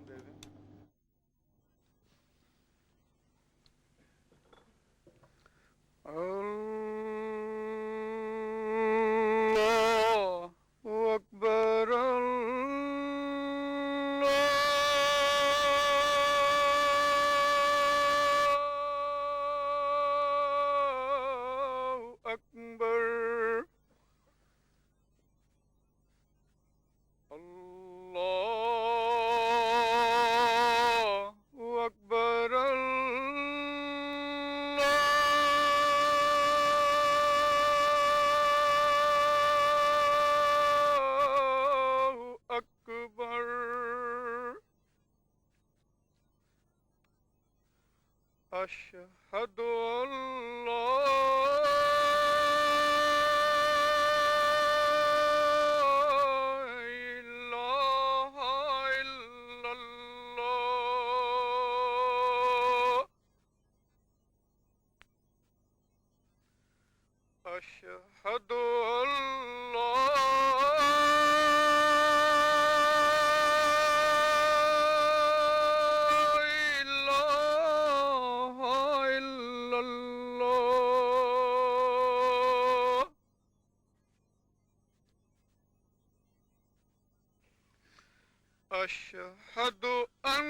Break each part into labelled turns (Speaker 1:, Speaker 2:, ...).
Speaker 1: دے دیں. اللہ اکبر اللہ اکبر اللہ اکبر اللہ اکبر. اشہد ان لا الہ الا اللہ. اشہد ان لا الہ الا اللہ. اشہد ان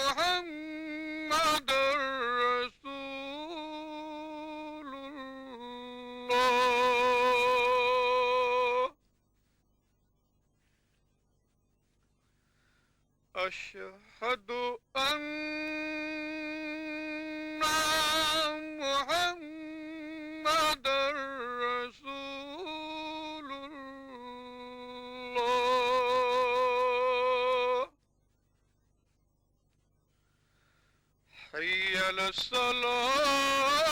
Speaker 1: محمد رسول اللہ. اشہد ان محمد رسول اللہ. حی علی الصلاۃ.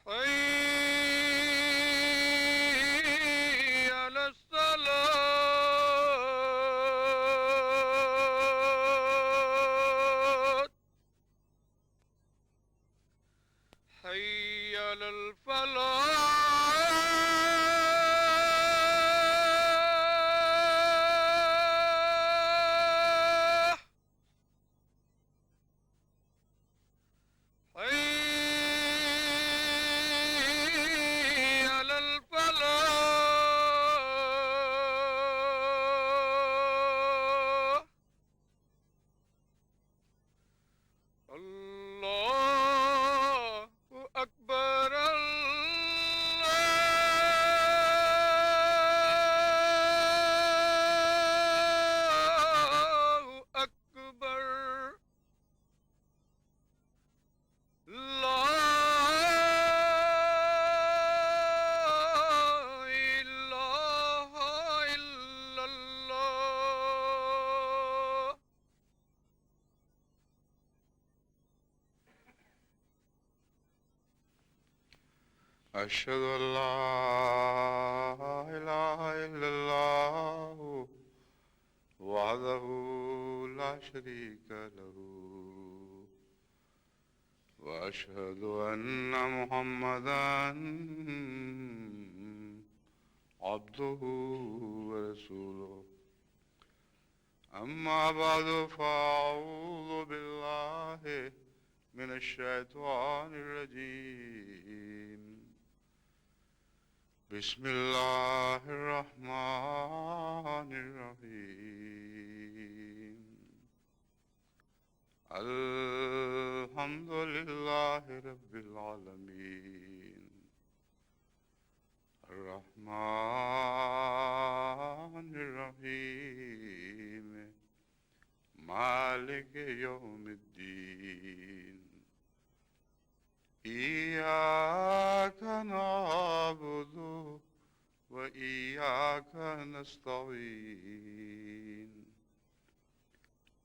Speaker 1: حی علی الصلاۃ. حی علی الفلاح. حی علی الفلاح. اللہ اکبر اللہ اکبر. لا الہ الا اللہ. اشہد ان لا الہ الا اللہ وحدہ لا شریک له واشہد ان محمدا عبدہ ورسولہ. اما بعد فاعوذ باللہ من الشیطان الرجیم. بسم اللہ الرحمن الرحیم. الحمد للہ رب العالمین. الرحمن الرحیم مالک یوم الدین. إياك نعبد وإياك نستعين.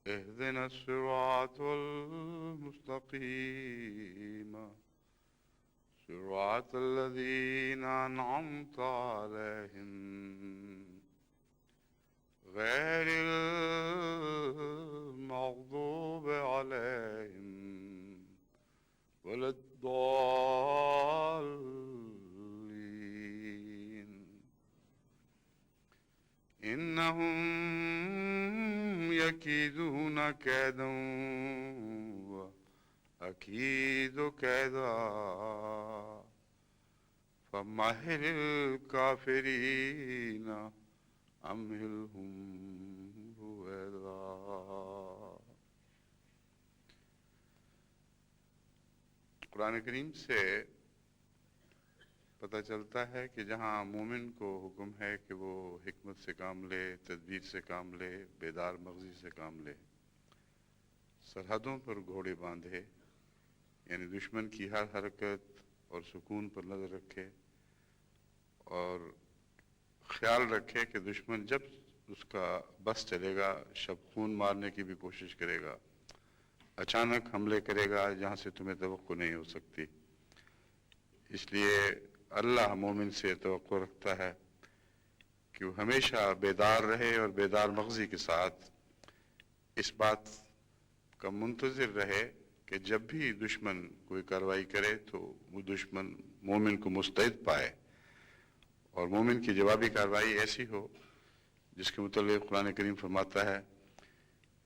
Speaker 1: اهدنا الصراط المستقيم صراط الذين أنعمت عليهم غير المغضوب عليهم كيدا وأكيد كيدا فمهل الكافرين أمهلهم رويدا. قرآن کریم سے پتہ چلتا ہے کہ جہاں مومن کو حکم ہے کہ وہ حکمت سے کام لے، تدبیر سے کام لے، بیدار مغزی سے کام لے، سرحدوں پر گھوڑے باندھے، یعنی دشمن کی ہر حرکت اور سکون پر نظر رکھے اور خیال رکھے کہ دشمن جب اس کا بس چلے گا شب خون مارنے کی بھی کوشش کرے گا، اچانک حملے کرے گا جہاں سے تمہیں توقع نہیں ہو سکتی. اس لیے اللہ مومن سے توقع رکھتا ہے کہ وہ ہمیشہ بیدار رہے اور بیدار مغزی کے ساتھ اس بات کا منتظر رہے کہ جب بھی دشمن کوئی کارروائی کرے تو وہ دشمن مومن کو مستعد پائے اور مومن کی جوابی کارروائی ایسی ہو جس کے متعلق قرآن کریم فرماتا ہے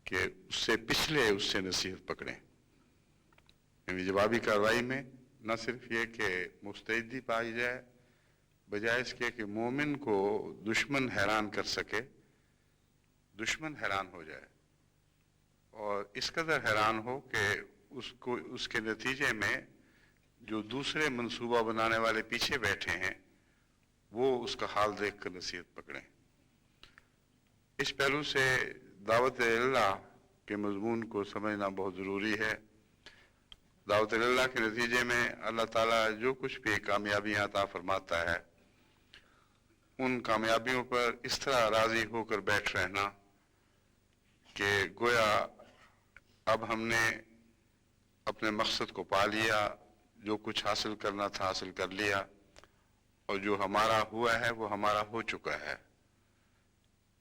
Speaker 1: کہ اس سے پچھلے اس سے نصیحت پکڑیں. یعنی جوابی کارروائی میں نہ صرف یہ کہ مستعدی پائی جائے، بجائے اس کے کہ مومن کو دشمن حیران کر سکے، دشمن حیران ہو جائے اور اس قدر حیران ہو کہ اس کے نتیجے میں جو دوسرے منصوبہ بنانے والے پیچھے بیٹھے ہیں وہ اس کا حال دیکھ کر نصیحت پکڑیں. اس پہلو سے دعوت اللہ کے مضمون کو سمجھنا بہت ضروری ہے. دعوت اللہ کے نتیجے میں اللہ تعالیٰ جو کچھ بھی کامیابیاں عطا فرماتا ہے ان کامیابیوں پر اس طرح راضی ہو کر بیٹھ رہنا کہ گویا اب ہم نے اپنے مقصد کو پا لیا، جو کچھ حاصل کرنا تھا حاصل کر لیا اور جو ہمارا ہوا ہے وہ ہمارا ہو چکا ہے.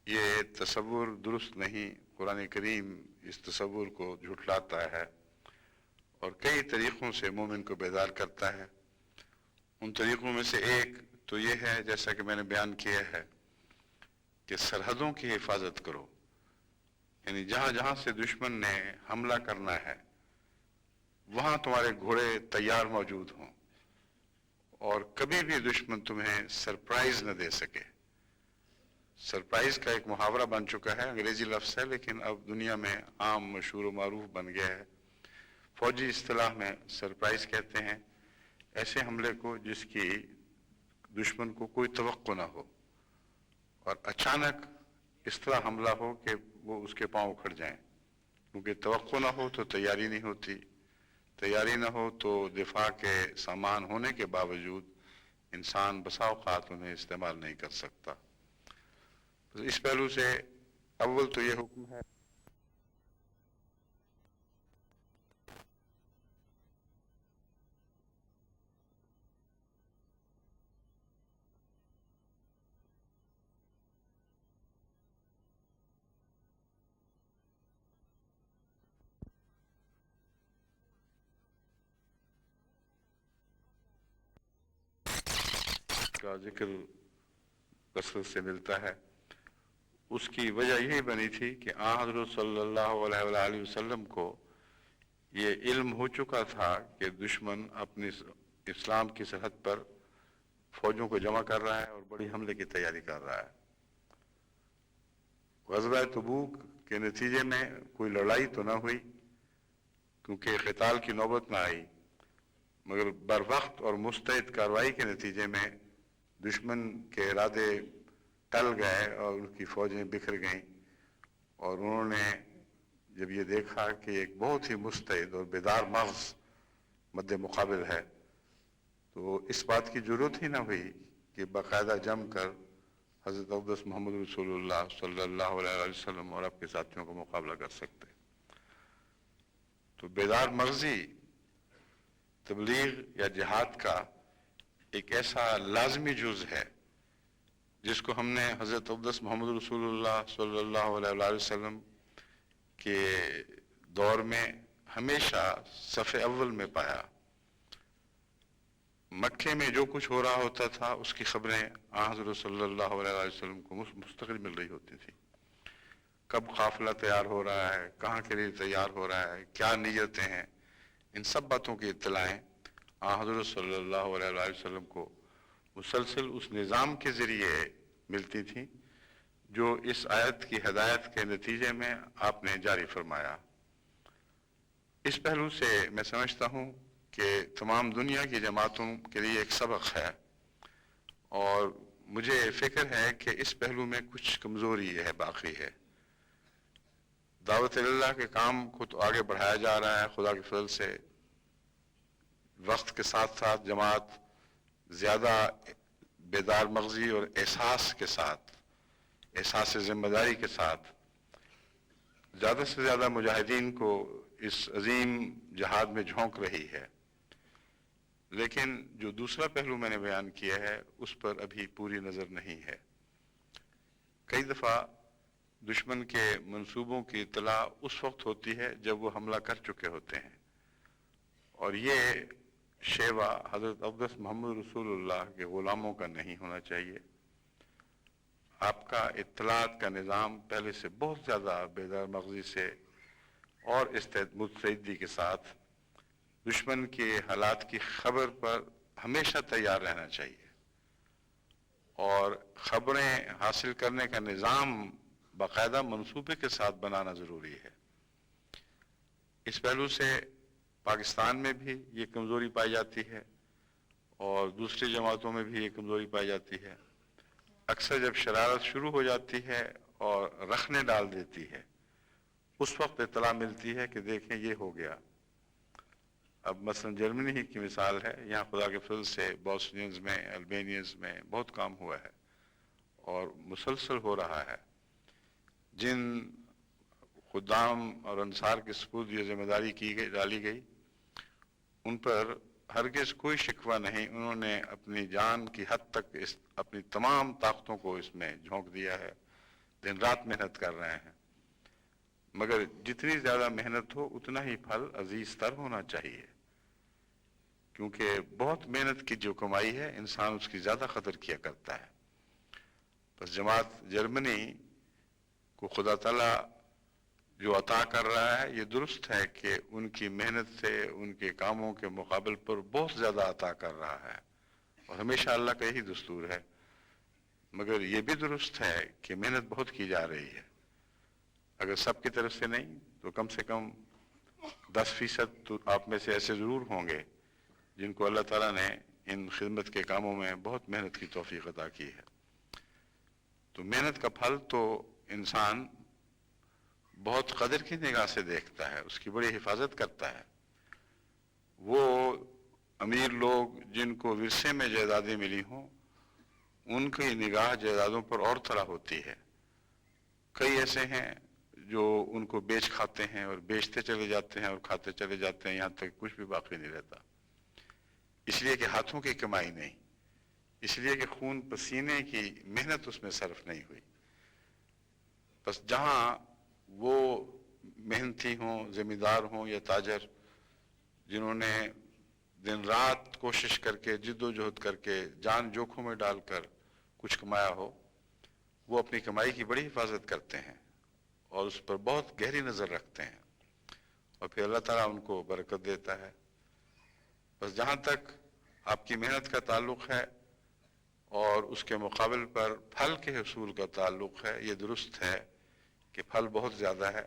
Speaker 1: یہ تصور درست نہیں. قرآن کریم اس تصور کو جھٹلاتا ہے اور کئی طریقوں سے مومن کو بیدار کرتا ہے. ان طریقوں میں سے ایک تو یہ ہے، جیسا کہ میں نے بیان کیا ہے، کہ سرحدوں کی حفاظت کرو. یعنی جہاں جہاں سے دشمن نے حملہ کرنا ہے وہاں تمہارے گھوڑے تیار موجود ہوں اور کبھی بھی دشمن تمہیں سرپرائز نہ دے سکے. سرپرائز کا ایک محاورہ بن چکا ہے، انگریزی لفظ ہے لیکن اب دنیا میں عام مشہور و معروف بن گیا ہے. فوجی اصطلاح میں سرپرائز کہتے ہیں ایسے حملے کو جس کی دشمن کو کوئی توقع نہ ہو اور اچانک اس طرح حملہ ہو کہ وہ اس کے پاؤں اکھڑ جائیں. کیونکہ توقع نہ ہو تو تیاری نہیں ہوتی، تیاری نہ ہو تو دفاع کے سامان ہونے کے باوجود انسان بسا اوقات انہیں استعمال نہیں کر سکتا. اس پہلو سے اول تو یہ حکم ہے کا ذکر کثرت سے ملتا ہے. اس کی وجہ یہی بنی تھی کہ حضرت صلی اللہ علیہ وآلہ وسلم کو یہ علم ہو چکا تھا کہ دشمن اپنی اسلام کی سرحد پر فوجوں کو جمع کر رہا ہے اور بڑی حملے کی تیاری کر رہا ہے. غزوہ تبوک کے نتیجے میں کوئی لڑائی تو نہ ہوئی کیونکہ قتال کی نوبت نہ آئی، مگر بر وقت اور مستعد کارروائی کے نتیجے میں دشمن کے ارادے ٹل گئے اور ان کی فوجیں بکھر گئیں اور انہوں نے جب یہ دیکھا کہ ایک بہت ہی مستعد اور بیدار مغز مد مقابل ہے تو اس بات کی ضرورت ہی نہ ہوئی کہ باقاعدہ جم کر حضرت اقدس محمد رسول اللہ صلی اللہ علیہ وسلم اور آپ کے ساتھیوں کا مقابلہ کر سکتے. تو بیدار مغزی تبلیغ یا جہاد کا ایک ایسا لازمی جز ہے جس کو ہم نے حضرت اقدس محمد رسول اللہ صلی اللہ علیہ وسلم کے دور میں ہمیشہ صف اول میں پایا. مکے میں جو کچھ ہو رہا ہوتا تھا اس کی خبریں حضرت صلی اللہ علیہ وسلم کو مستقل مل رہی ہوتی تھی. کب قافلہ تیار ہو رہا ہے، کہاں کے لیے تیار ہو رہا ہے، کیا نیتیں ہیں، ان سب باتوں کی اطلاعیں حضرت صلی اللہ علیہ وآلہ وسلم کو مسلسل اس نظام کے ذریعے ملتی تھیں جو اس آیت کی ہدایت کے نتیجے میں آپ نے جاری فرمایا۔ اس پہلو سے میں سمجھتا ہوں کہ تمام دنیا کی جماعتوں کے لیے ایک سبق ہے، اور مجھے فکر ہے کہ اس پہلو میں کچھ کمزوری ہے، باقی ہے۔ دعوت اللہ کے کام کو تو آگے بڑھایا جا رہا ہے خدا کے فضل سے، وقت کے ساتھ ساتھ جماعت زیادہ بیدار مغزی اور احساس کے ساتھ، احساس ذمہ داری کے ساتھ زیادہ سے زیادہ مجاہدین کو اس عظیم جہاد میں جھونک رہی ہے، لیکن جو دوسرا پہلو میں نے بیان کیا ہے اس پر ابھی پوری نظر نہیں ہے۔ کئی دفعہ دشمن کے منصوبوں کی اطلاع اس وقت ہوتی ہے جب وہ حملہ کر چکے ہوتے ہیں، اور یہ شیوا حضرت اقدس محمد رسول اللہ کے غلاموں کا نہیں ہونا چاہیے۔ آپ کا اطلاعات کا نظام پہلے سے بہت زیادہ بیدار مغزی سے اور مستعدی کے ساتھ دشمن کے حالات کی خبر پر ہمیشہ تیار رہنا چاہیے، اور خبریں حاصل کرنے کا نظام باقاعدہ منصوبے کے ساتھ بنانا ضروری ہے۔ اس پہلو سے پاکستان میں بھی یہ کمزوری پائی جاتی ہے اور دوسری جماعتوں میں بھی یہ کمزوری پائی جاتی ہے۔ اکثر جب شرارت شروع ہو جاتی ہے اور رخنے ڈال دیتی ہے، اس وقت اطلاع ملتی ہے کہ دیکھیں یہ ہو گیا۔ اب مثلا جرمنی ہی کی مثال ہے، یہاں خدا کے فضل سے بوسنینز میں، البینینز میں بہت کام ہوا ہے اور مسلسل ہو رہا ہے۔ جن خدام اور انصار کے سپرد یہ ذمہ داری ڈالی گئی، ان پر ہرگز کوئی شکوہ نہیں، انہوں نے اپنی جان کی حد تک اپنی تمام طاقتوں کو اس میں جھونک دیا ہے، دن رات محنت کر رہے ہیں۔ مگر جتنی زیادہ محنت ہو اتنا ہی پھل عزیز تر ہونا چاہیے، کیونکہ بہت محنت کی جو کمائی ہے انسان اس کی زیادہ قدر کیا کرتا ہے۔ بس جماعت جرمنی کو خدا تعالیٰ جو عطا کر رہا ہے یہ درست ہے کہ ان کی محنت سے ان کے کاموں کے مقابل پر بہت زیادہ عطا کر رہا ہے، اور ہمیشہ اللہ کا یہی دستور ہے۔ مگر یہ بھی درست ہے کہ محنت بہت کی جا رہی ہے، اگر سب کی طرف سے نہیں تو کم سے کم 10% تو آپ میں سے ایسے ضرور ہوں گے جن کو اللہ تعالیٰ نے ان خدمت کے کاموں میں بہت محنت کی توفیق عطا کی ہے۔ تو محنت کا پھل تو انسان بہت قدر کی نگاہ سے دیکھتا ہے، اس کی بڑی حفاظت کرتا ہے۔ وہ امیر لوگ جن کو ورثے میں جائیدادیں ملی ہوں، ان کی نگاہ جائیدادوں پر اور طرح ہوتی ہے۔ کئی ایسے ہیں جو ان کو بیچ کھاتے ہیں اور بیچتے چلے جاتے ہیں اور کھاتے چلے جاتے ہیں، یہاں تک کچھ بھی باقی نہیں رہتا، اس لیے کہ ہاتھوں کی کمائی نہیں، اس لیے کہ خون پسینے کی محنت اس میں صرف نہیں ہوئی۔ بس جہاں وہ محنتی ہوں، ذمہ دار ہوں یا تاجر، جنہوں نے دن رات کوشش کر کے، جد و جہد کر کے، جان جوکھوں میں ڈال کر کچھ کمایا ہو، وہ اپنی کمائی کی بڑی حفاظت کرتے ہیں اور اس پر بہت گہری نظر رکھتے ہیں، اور پھر اللہ تعالیٰ ان کو برکت دیتا ہے۔ بس جہاں تک آپ کی محنت کا تعلق ہے اور اس کے مقابل پر پھل کے حصول کا تعلق ہے، یہ درست ہے کہ پھل بہت زیادہ ہے،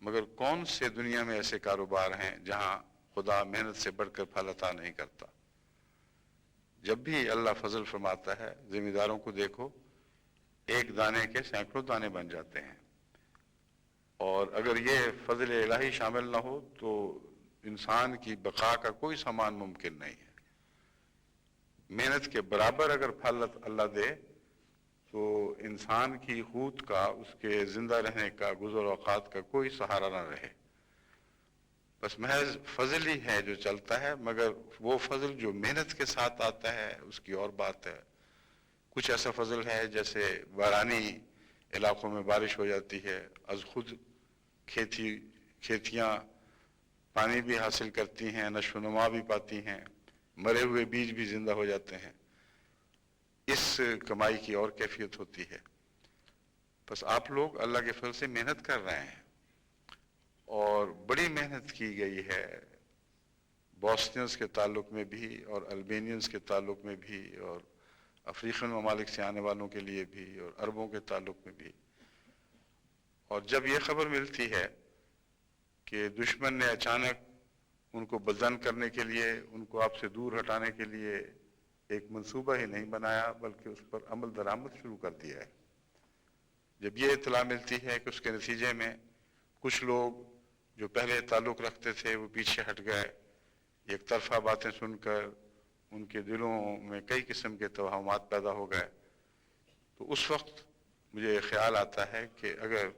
Speaker 1: مگر کون سے دنیا میں ایسے کاروبار ہیں جہاں خدا محنت سے بڑھ کر پھل عطا نہیں کرتا؟ جب بھی اللہ فضل فرماتا ہے، ذمہ داروں کو دیکھو، ایک دانے کے سینکڑوں دانے بن جاتے ہیں، اور اگر یہ فضل الہی شامل نہ ہو تو انسان کی بقا کا کوئی سامان ممکن نہیں ہے۔ محنت کے برابر اگر پھل اللہ دے تو انسان کی قوت کا، اس کے زندہ رہنے کا، گزر اوقات کا کوئی سہارا نہ رہے۔ بس محض فضل ہی ہے جو چلتا ہے، مگر وہ فضل جو محنت کے ساتھ آتا ہے اس کی اور بات ہے۔ کچھ ایسا فضل ہے جیسے بارانی علاقوں میں بارش ہو جاتی ہے، از خود کھیتیاں پانی بھی حاصل کرتی ہیں، نشو و نما بھی پاتی ہیں، مرے ہوئے بیج بھی زندہ ہو جاتے ہیں، اس کمائی کی اور کیفیت ہوتی ہے۔ بس آپ لوگ اللہ کے فضل سے محنت کر رہے ہیں اور بڑی محنت کی گئی ہے بوسنینز کے تعلق میں بھی اور البینینز کے تعلق میں بھی اور افریقن ممالک سے آنے والوں کے لیے بھی اور عربوں کے تعلق میں بھی. اور جب یہ خبر ملتی ہے کہ دشمن نے اچانک ان کو بدزن کرنے کے لیے، ان کو آپ سے دور ہٹانے کے لیے ایک منصوبہ ہی نہیں بنایا بلکہ اس پر عمل درآمد شروع کر دیا ہے، جب یہ اطلاع ملتی ہے کہ اس کے نتیجے میں کچھ لوگ جو پہلے تعلق رکھتے تھے وہ پیچھے ہٹ گئے، ایک طرفہ باتیں سن کر ان کے دلوں میں کئی قسم کے توہمات پیدا ہو گئے، تو اس وقت مجھے یہ خیال آتا ہے کہ اگر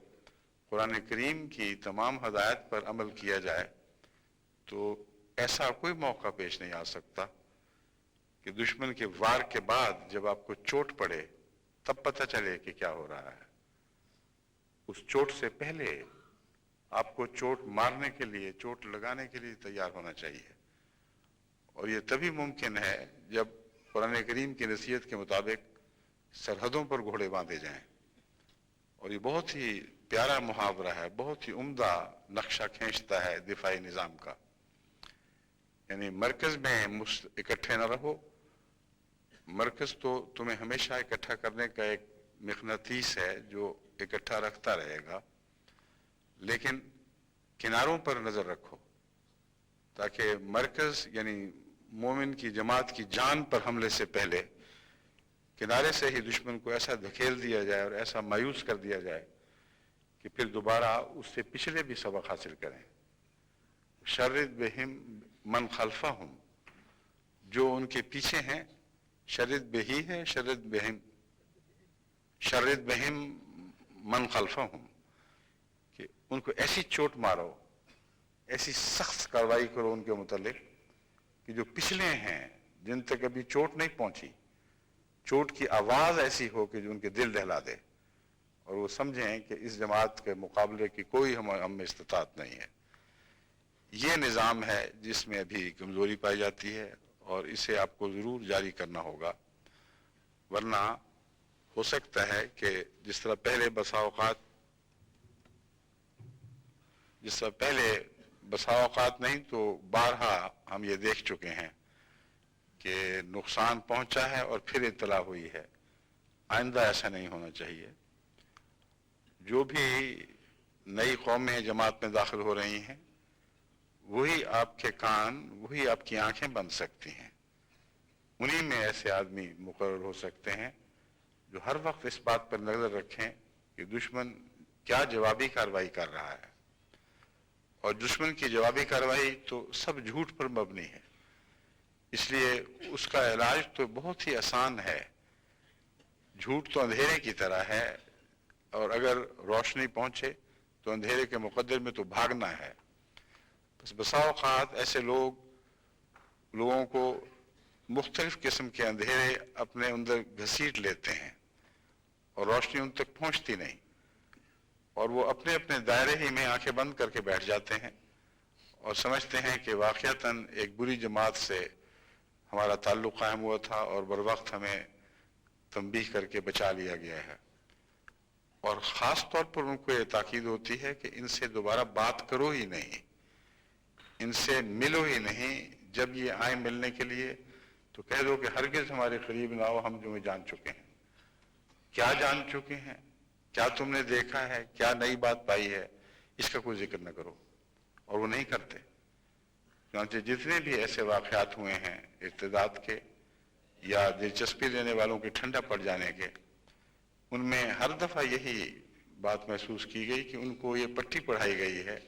Speaker 1: قرآن کریم کی تمام ہدایت پر عمل کیا جائے تو ایسا کوئی موقع پیش نہیں آ سکتا کہ دشمن کے وار کے بعد جب آپ کو چوٹ پڑے تب پتہ چلے کہ کیا ہو رہا ہے. اس چوٹ سے پہلے آپ کو چوٹ مارنے کے لیے، چوٹ لگانے کے لیے تیار ہونا چاہیے، اور یہ تبھی ممکن ہے جب قرآن کریم کی نصیحت کے مطابق سرحدوں پر گھوڑے باندھے جائیں. اور یہ بہت ہی پیارا محاورہ ہے، بہت ہی عمدہ نقشہ کھینچتا ہے دفاعی نظام کا. یعنی مرکز میں اکٹھے نہ رہو، مرکز تو تمہیں ہمیشہ اکٹھا کرنے کا ایک مقناطیس ہے جو اکٹھا رکھتا رہے گا، لیکن کناروں پر نظر رکھو تاکہ مرکز یعنی مومن کی جماعت کی جان پر حملے سے پہلے کنارے سے ہی دشمن کو ایسا دھکیل دیا جائے اور ایسا مایوس کر دیا جائے کہ پھر دوبارہ اس سے پچھلے بھی سبق حاصل کریں. شرد بہم من خلفہم، جو ان کے پیچھے ہیں، شرد بہی ہے، شرد بہم من خلفہم، کہ ان کو ایسی چوٹ مارو، ایسی سخت کارروائی کرو ان کے متعلق کہ جو پچھلے ہیں جن تک ابھی چوٹ نہیں پہنچی، چوٹ کی آواز ایسی ہو کہ جو ان کے دل دہلا دے اور وہ سمجھیں کہ اس جماعت کے مقابلے کی کوئی ہم میں استطاعت نہیں ہے. یہ نظام ہے جس میں ابھی کمزوری پائی جاتی ہے اور اسے آپ کو ضرور جاری کرنا ہوگا، ورنہ ہو سکتا ہے کہ جس طرح پہلے بسا اوقات نہیں تو بارہا ہم یہ دیکھ چکے ہیں کہ نقصان پہنچا ہے اور پھر اطلاع ہوئی ہے. آئندہ ایسا نہیں ہونا چاہیے. جو بھی نئی قومیں جماعت میں داخل ہو رہی ہیں وہی آپ کے کان، وہی آپ کی آنکھیں بن سکتی ہیں. انہی میں ایسے آدمی مقرر ہو سکتے ہیں جو ہر وقت اس بات پر نظر رکھیں کہ دشمن کیا جوابی کارروائی کر رہا ہے، اور دشمن کی جوابی کارروائی تو سب جھوٹ پر مبنی ہے، اس لیے اس کا علاج تو بہت ہی آسان ہے. جھوٹ تو اندھیرے کی طرح ہے، اور اگر روشنی پہنچے تو اندھیرے کے مقدر میں تو بھاگنا ہے. بس بسا اوقات ایسے لوگوں کو مختلف قسم کے اندھیرے اپنے اندر گھسیٹ لیتے ہیں اور روشنی ان تک پہنچتی نہیں، اور وہ اپنے اپنے دائرے ہی میں آنکھیں بند کر کے بیٹھ جاتے ہیں اور سمجھتے ہیں کہ واقعتاً ایک بری جماعت سے ہمارا تعلق قائم ہوا تھا اور بر وقت ہمیں تنبیہ کر کے بچا لیا گیا ہے. اور خاص طور پر ان کو یہ تاکید ہوتی ہے کہ ان سے دوبارہ بات کرو ہی نہیں، ان سے ملو ہی نہیں. جب یہ آئیں ملنے کے لیے تو کہہ دو کہ ہرگز ہمارے قریب نہ آؤ، ہم تمہیں جان چکے ہیں. کیا جان چکے ہیں، کیا تم نے دیکھا ہے، کیا نئی بات پائی ہے، اس کا کوئی ذکر نہ کرو. اور وہ نہیں کرتے. چنانچہ جتنے بھی ایسے واقعات ہوئے ہیں ارتداد کے یا دلچسپی لینے والوں کے ٹھنڈا پڑ جانے کے، ان میں ہر دفعہ یہی بات محسوس کی گئی کہ ان کو یہ پٹی پڑھائی گئی ہے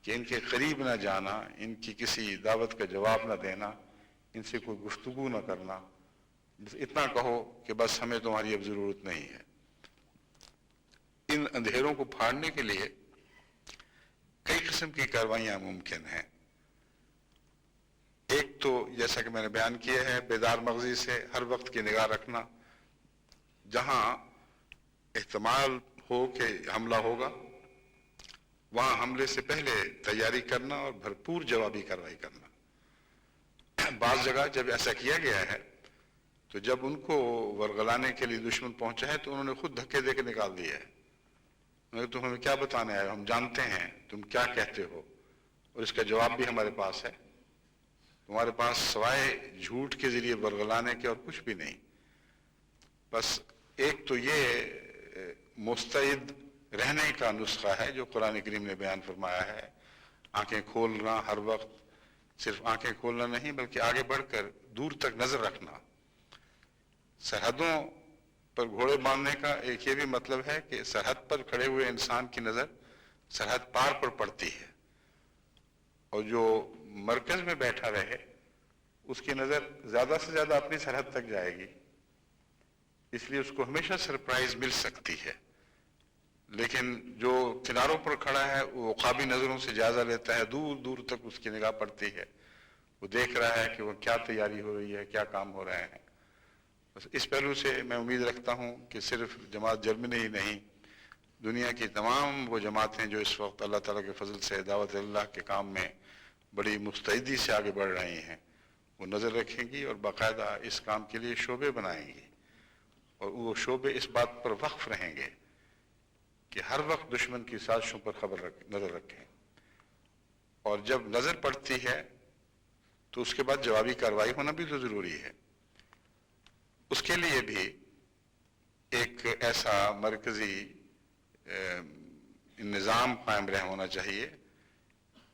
Speaker 1: کہ ان کے قریب نہ جانا، ان کی کسی دعوت کا جواب نہ دینا، ان سے کوئی گفتگو نہ کرنا، بس اتنا کہو کہ بس ہمیں تمہاری اب ضرورت نہیں ہے. ان اندھیروں کو پھاڑنے کے لیے کئی قسم کی کاروائیاں ممکن ہیں. ایک تو جیسا کہ میں نے بیان کیا ہے، بیدار مغزی سے ہر وقت کی نگاہ رکھنا، جہاں احتمال ہو کہ حملہ ہوگا وہاں حملے سے پہلے تیاری کرنا اور بھرپور جوابی کارروائی کرنا. بعض جگہ جب ایسا کیا گیا ہے تو جب ان کو ورغلانے کے لیے دشمن پہنچا ہے تو انہوں نے خود دھکے دے کے نکال دیا ہے. مگر تم ہمیں کیا بتانے آئے ہو؟ ہم جانتے ہیں تم کیا کہتے ہو، اور اس کا جواب بھی ہمارے پاس ہے۔ تمہارے پاس سوائے جھوٹ کے ذریعے برگلانے کے اور کچھ بھی نہیں۔ بس ایک تو یہ مستعد رہنے کا نسخہ ہے جو قرآن کریم نے بیان فرمایا ہے، آنکھیں کھولنا ہر وقت، صرف آنکھیں کھولنا نہیں بلکہ آگے بڑھ کر دور تک نظر رکھنا۔ سرحدوں پر گھوڑے باندھنے کا ایک یہ بھی مطلب ہے کہ سرحد پر کھڑے ہوئے انسان کی نظر سرحد پار پر پڑتی ہے، اور جو مرکز میں بیٹھا رہے اس کی نظر زیادہ سے زیادہ اپنی سرحد تک جائے گی، اس لیے اس کو ہمیشہ سرپرائز مل سکتی ہے۔ لیکن جو کناروں پر کھڑا ہے وہ عقابی نظروں سے جائزہ لیتا ہے، دور دور تک اس کی نگاہ پڑتی ہے، وہ دیکھ رہا ہے کہ وہ کیا تیاری ہو رہی ہے، کیا کام ہو رہے ہیں۔ بس اس پہلو سے میں امید رکھتا ہوں کہ صرف جماعت جرمنی ہی نہیں، دنیا کی تمام وہ جماعتیں جو اس وقت اللہ تعالیٰ کے فضل سے دعوت اللہ کے کام میں بڑی مستعدی سے آگے بڑھ رہی ہیں، وہ نظر رکھیں گی اور باقاعدہ اس کام کے لیے شعبے بنائیں گی، اور وہ شعبے اس بات پر وقف رہیں گے کہ ہر وقت دشمن کی سازشوں پر نظر رکھیں، اور جب نظر پڑتی ہے تو اس کے بعد جوابی کارروائی ہونا بھی تو ضروری ہے۔ اس کے لیے بھی ایک ایسا مرکزی نظام قائم ہونا چاہیے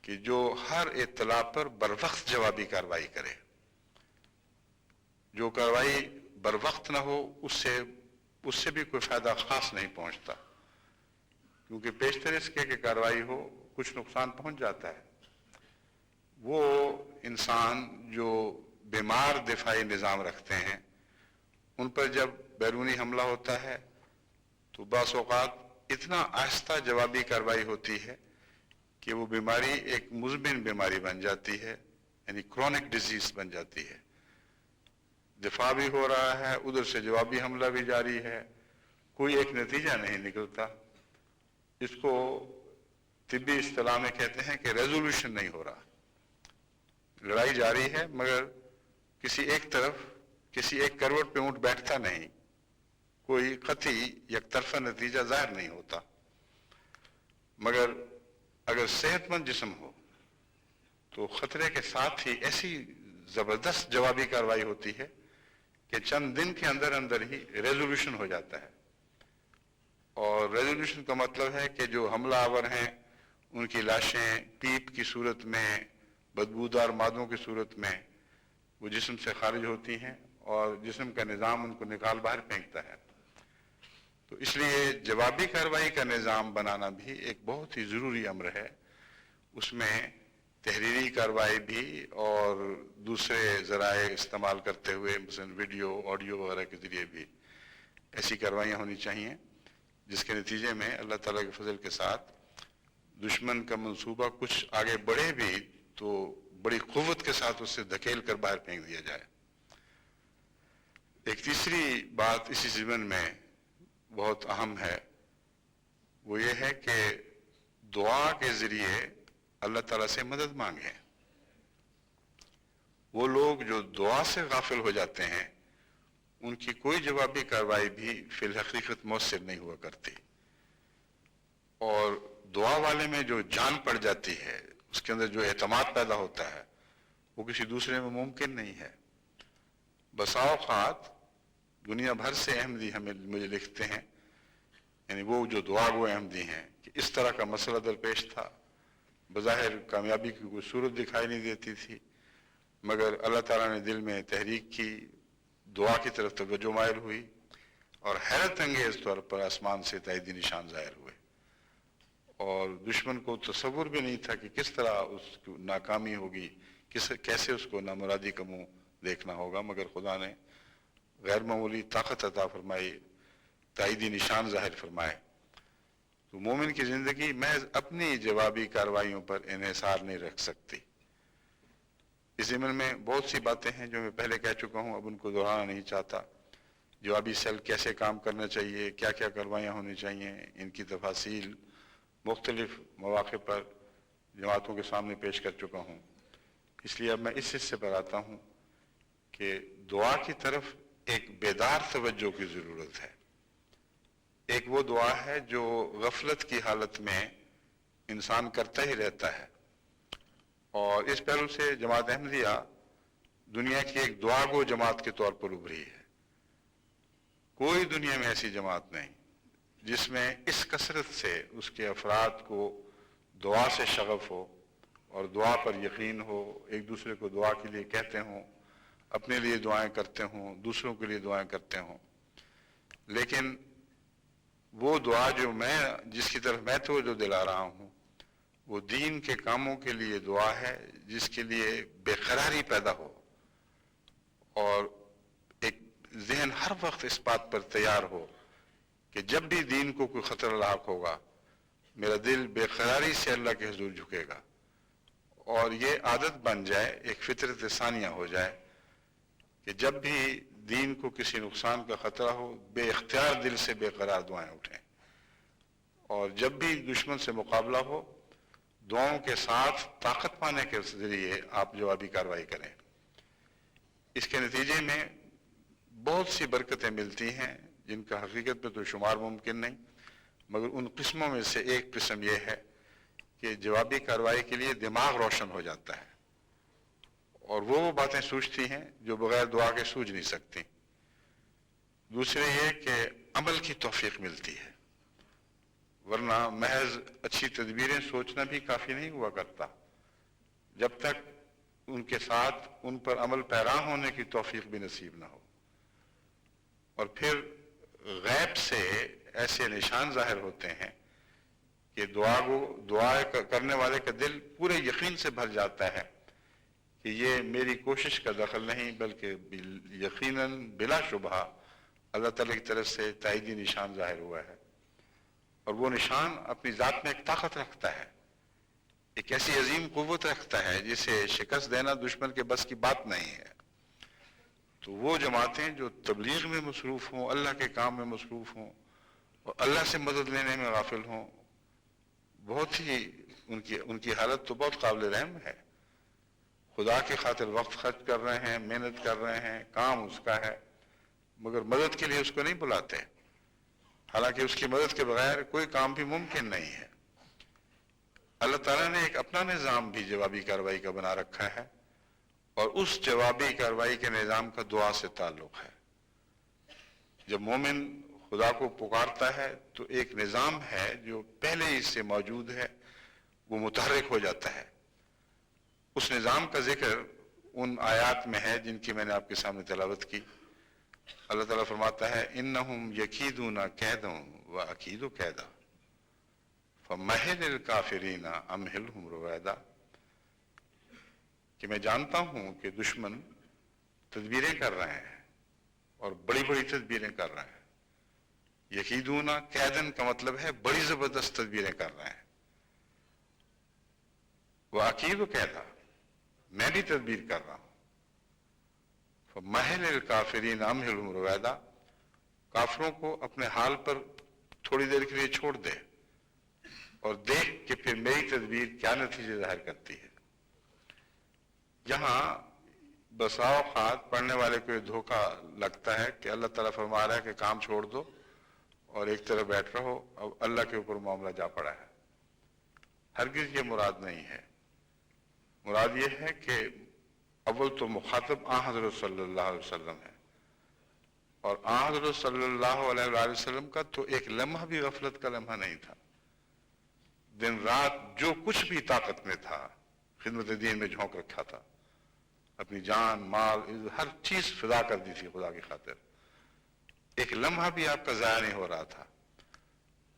Speaker 1: کہ جو ہر اطلاع پر بروقت جوابی کارروائی کرے۔ جو کارروائی بروقت نہ ہو اس سے بھی کوئی فائدہ خاص نہیں پہنچتا، کیونکہ پیشتر اس کے کہ کارروائی ہو کچھ نقصان پہنچ جاتا ہے۔ وہ انسان جو بیمار دفاعی نظام رکھتے ہیں ان پر جب بیرونی حملہ ہوتا ہے تو بعض اوقات اتنا آہستہ جوابی کارروائی ہوتی ہے کہ وہ بیماری ایک مزمن بیماری بن جاتی ہے، یعنی کرونک ڈیزیز بن جاتی ہے۔ دفاع بھی ہو رہا ہے، ادھر سے جوابی حملہ بھی جاری ہے، کوئی ایک نتیجہ نہیں نکلتا۔ اس کو طبی اصطلاح میں کہتے ہیں کہ ریزولوشن نہیں ہو رہا۔ لڑائی جاری ہے مگر کسی ایک طرف کسی ایک کروٹ پہ اونٹ بیٹھتا نہیں، کوئی قطعی یک طرفہ نتیجہ ظاہر نہیں ہوتا۔ مگر اگر صحت مند جسم ہو تو خطرے کے ساتھ ہی ایسی زبردست جوابی کارروائی ہوتی ہے کہ چند دن کے اندر اندر ہی ریزولوشن ہو جاتا ہے۔ اور ریزولوشن کا مطلب ہے کہ جو حملہ آور ہیں ان کی لاشیں پیپ کی صورت میں، بدبودار مادوں کی صورت میں وہ جسم سے خارج ہوتی ہیں، اور جسم کا نظام ان کو نکال باہر پھینکتا ہے۔ تو اس لیے جوابی کارروائی کا نظام بنانا بھی ایک بہت ہی ضروری امر ہے۔ اس میں تحریری کارروائی بھی اور دوسرے ذرائع استعمال کرتے ہوئے مثلا ویڈیو آڈیو وغیرہ کے ذریعے بھی ایسی کارروائیاں ہونی چاہیے جس کے نتیجے میں اللہ تعالیٰ کے فضل کے ساتھ دشمن کا منصوبہ کچھ آگے بڑھے بھی تو بڑی قوت کے ساتھ اس سے دھکیل کر باہر پھینک دیا جائے۔ ایک تیسری بات اسی ضمن میں بہت اہم ہے، وہ یہ ہے کہ دعا کے ذریعے اللہ تعالیٰ سے مدد مانگیں۔ وہ لوگ جو دعا سے غافل ہو جاتے ہیں ان کی کوئی جوابی کارروائی بھی فی الحقیقت مؤثر نہیں ہوا کرتی، اور دعا والے میں جو جان پڑ جاتی ہے، اس کے اندر جو اعتماد پیدا ہوتا ہے، وہ کسی دوسرے میں ممکن نہیں ہے۔ بسا اوقات دنیا بھر سے احمدی مجھے لکھتے ہیں، یعنی وہ جو دعا گو احمدی ہیں، کہ اس طرح کا مسئلہ درپیش تھا، بظاہر کامیابی کی کوئی صورت دکھائی نہیں دیتی تھی، مگر اللہ تعالیٰ نے دل میں تحریک کی، دعا کی طرف توجہ مائل ہوئی، اور حیرت انگیز طور پر آسمان سے تائیدی نشان ظاہر ہوئے، اور دشمن کو تصور بھی نہیں تھا کہ کس طرح اس کی ناکامی ہوگی، کیسے اس کو نامرادی کا منہ دیکھنا ہوگا، مگر خدا نے غیر معمولی طاقت عطا فرمائی، تائیدی نشان ظاہر فرمائے۔ تو مومن کی زندگی محض اپنی جوابی کارروائیوں پر انحصار نہیں رکھ سکتی۔ اس ضمن میں بہت سی باتیں ہیں جو میں پہلے کہہ چکا ہوں، اب ان کو دہرانا نہیں چاہتا۔ جوابی سیل کیسے کام کرنا چاہیے، کیا کیا کارروائیاں ہونی چاہیے، ان کی تفاصیل مختلف مواقع پر جماعتوں کے سامنے پیش کر چکا ہوں۔ اس لیے اب میں اس حصے پر آتا ہوں کہ دعا کی طرف ایک بیدار توجہ کی ضرورت ہے۔ ایک وہ دعا ہے جو غفلت کی حالت میں انسان کرتا ہی رہتا ہے، اور اس پہلو سے جماعت احمدیہ دنیا کی ایک دعا گو جماعت کے طور پر ابھری ہے۔ کوئی دنیا میں ایسی جماعت نہیں جس میں اس کثرت سے اس کے افراد کو دعا سے شغف ہو اور دعا پر یقین ہو، ایک دوسرے کو دعا کے لیے کہتے ہوں، اپنے لیے دعائیں کرتے ہوں، دوسروں کے لیے دعائیں کرتے ہوں۔ لیکن وہ دعا جس کی طرف میں توجہ دلا رہا ہوں، وہ دین کے کاموں کے لیے دعا ہے جس کے لیے بے قراری پیدا ہو اور ایک ذہن ہر وقت اس بات پر تیار ہو کہ جب بھی دین کو کوئی خطرہ لاحق ہوگا میرا دل بے قراری سے اللہ کے حضور جھکے گا، اور یہ عادت بن جائے، ایک فطرت ثانیہ ہو جائے کہ جب بھی دین کو کسی نقصان کا خطرہ ہو بے اختیار دل سے بے قرار دعائیں اٹھیں، اور جب بھی دشمن سے مقابلہ ہو دعاؤں کے ساتھ طاقت پانے کے ذریعے آپ جوابی کارروائی کریں۔ اس کے نتیجے میں بہت سی برکتیں ملتی ہیں جن کا حقیقت میں تو شمار ممکن نہیں، مگر ان قسموں میں سے ایک قسم یہ ہے کہ جوابی کارروائی کے لیے دماغ روشن ہو جاتا ہے، اور وہ باتیں سوچتی ہیں جو بغیر دعا کے سوچ نہیں سکتی۔ دوسرے یہ کہ عمل کی توفیق ملتی ہے، ورنہ محض اچھی تدبیریں سوچنا بھی کافی نہیں ہوا کرتا جب تک ان کے ساتھ ان پر عمل پیرا ہونے کی توفیق بھی نصیب نہ ہو۔ اور پھر غیب سے ایسے نشان ظاہر ہوتے ہیں کہ دعا کرنے والے کا دل پورے یقین سے بھر جاتا ہے کہ یہ میری کوشش کا دخل نہیں بلکہ یقیناً بلا شبہ اللہ تعالیٰ کی طرف سے تائیدی نشان ظاہر ہوا ہے، اور وہ نشان اپنی ذات میں ایک طاقت رکھتا ہے، ایک ایسی عظیم قوت رکھتا ہے جسے شکست دینا دشمن کے بس کی بات نہیں ہے۔ تو وہ جماعتیں جو تبلیغ میں مصروف ہوں، اللہ کے کام میں مصروف ہوں اور اللہ سے مدد لینے میں غافل ہوں، بہت ہی ان کی حالت تو بہت قابل رحم ہے۔ خدا کی خاطر وقت خرچ کر رہے ہیں، محنت کر رہے ہیں، کام اس کا ہے، مگر مدد کے لیے اس کو نہیں بلاتے، حالانکہ اس کی مدد کے بغیر کوئی کام بھی ممکن نہیں ہے۔ اللہ تعالیٰ نے ایک اپنا نظام بھی جوابی کارروائی کا بنا رکھا ہے، اور اس جوابی کارروائی کے نظام کا دعا سے تعلق ہے۔ جب مومن خدا کو پکارتا ہے تو ایک نظام ہے جو پہلے ہی سے موجود ہے، وہ متحرک ہو جاتا ہے۔ اس نظام کا ذکر ان آیات میں ہے جن کی میں نے آپ کے سامنے تلاوت کی۔ اللہ تعالیٰ فرماتا ہے انہم یکیدون کیدا واکید کیدا فمہل الکافرین امہلہم رویدا، کہ میں جانتا ہوں کہ دشمن تدبیریں کر رہے ہیں اور بڑی بڑی تدبیریں کر رہے ہیں۔ یکیدون کیدن کا مطلب ہے بڑی زبردست تدبیریں کر رہے ہیں، واکید کیدا میں بھی تدبیر کر رہا ہوں۔ فمہل الکافرین امہلہم رویدا، کافروں کو اپنے حال پر تھوڑی دیر کے لیے چھوڑ دے اور دیکھ کہ پھر میری تدبیر کیا نتیجے ظاہر کرتی ہے۔ یہاں بسا اوقات پڑھنے والے کو یہ دھوکہ لگتا ہے کہ اللہ تعالیٰ فرما رہا ہے کہ کام چھوڑ دو اور ایک طرف بیٹھ رہو، اب اللہ کے اوپر معاملہ جا پڑا ہے۔ ہرگز یہ مراد نہیں ہے۔ مراد یہ ہے کہ اول تو مخاطب آن حضرت صلی اللہ علیہ وسلم ہے، اور آن حضرت صلی اللہ علیہ وآلہ وسلم کا تو ایک لمحہ بھی غفلت کا لمحہ نہیں تھا۔ دن رات جو کچھ بھی طاقت میں تھا خدمت دین میں جھونک رکھا تھا، اپنی جان مال ہر چیز فدا کر دی تھی خدا کی خاطر، ایک لمحہ بھی آپ کا ضائع نہیں ہو رہا تھا۔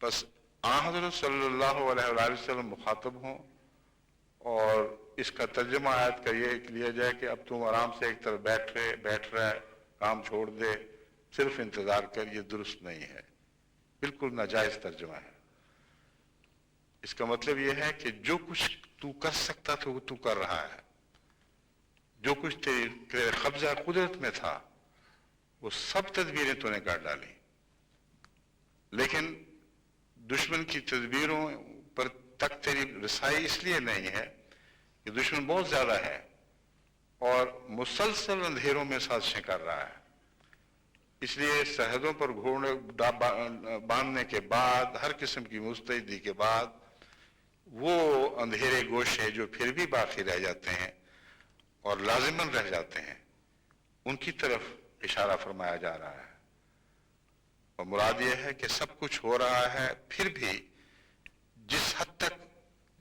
Speaker 1: بس آن حضرت صلی اللہ علیہ وآلہ وسلم مخاطب ہوں اور اس کا ترجمہ آیت کا یہ لیا جائے کہ اب تم آرام سے ایک طرف بیٹھ رہا ہے، کام چھوڑ دے، صرف انتظار کر، یہ درست نہیں ہے، بالکل ناجائز ترجمہ ہے۔ اس کا مطلب یہ ہے کہ جو کچھ تو کر سکتا تھا وہ تو کر رہا ہے، جو کچھ تیرے قبضہ قدرت میں تھا وہ سب تدبیریں تو نے کر ڈالی، لیکن دشمن کی تدبیروں پر تک تیری رسائی اس لیے نہیں ہے کہ دشمن بہت زیادہ ہے اور مسلسل اندھیروں میں سازشیں کر رہا ہے۔ اس لیے سرحدوں پر گھوڑے باندھنے کے بعد، ہر قسم کی مستعدی کے بعد، وہ اندھیرے گوشے جو پھر بھی باقی رہ جاتے ہیں اور لازماً رہ جاتے ہیں، ان کی طرف اشارہ فرمایا جا رہا ہے۔ اور مراد یہ ہے کہ سب کچھ ہو رہا ہے، پھر بھی جس حد تک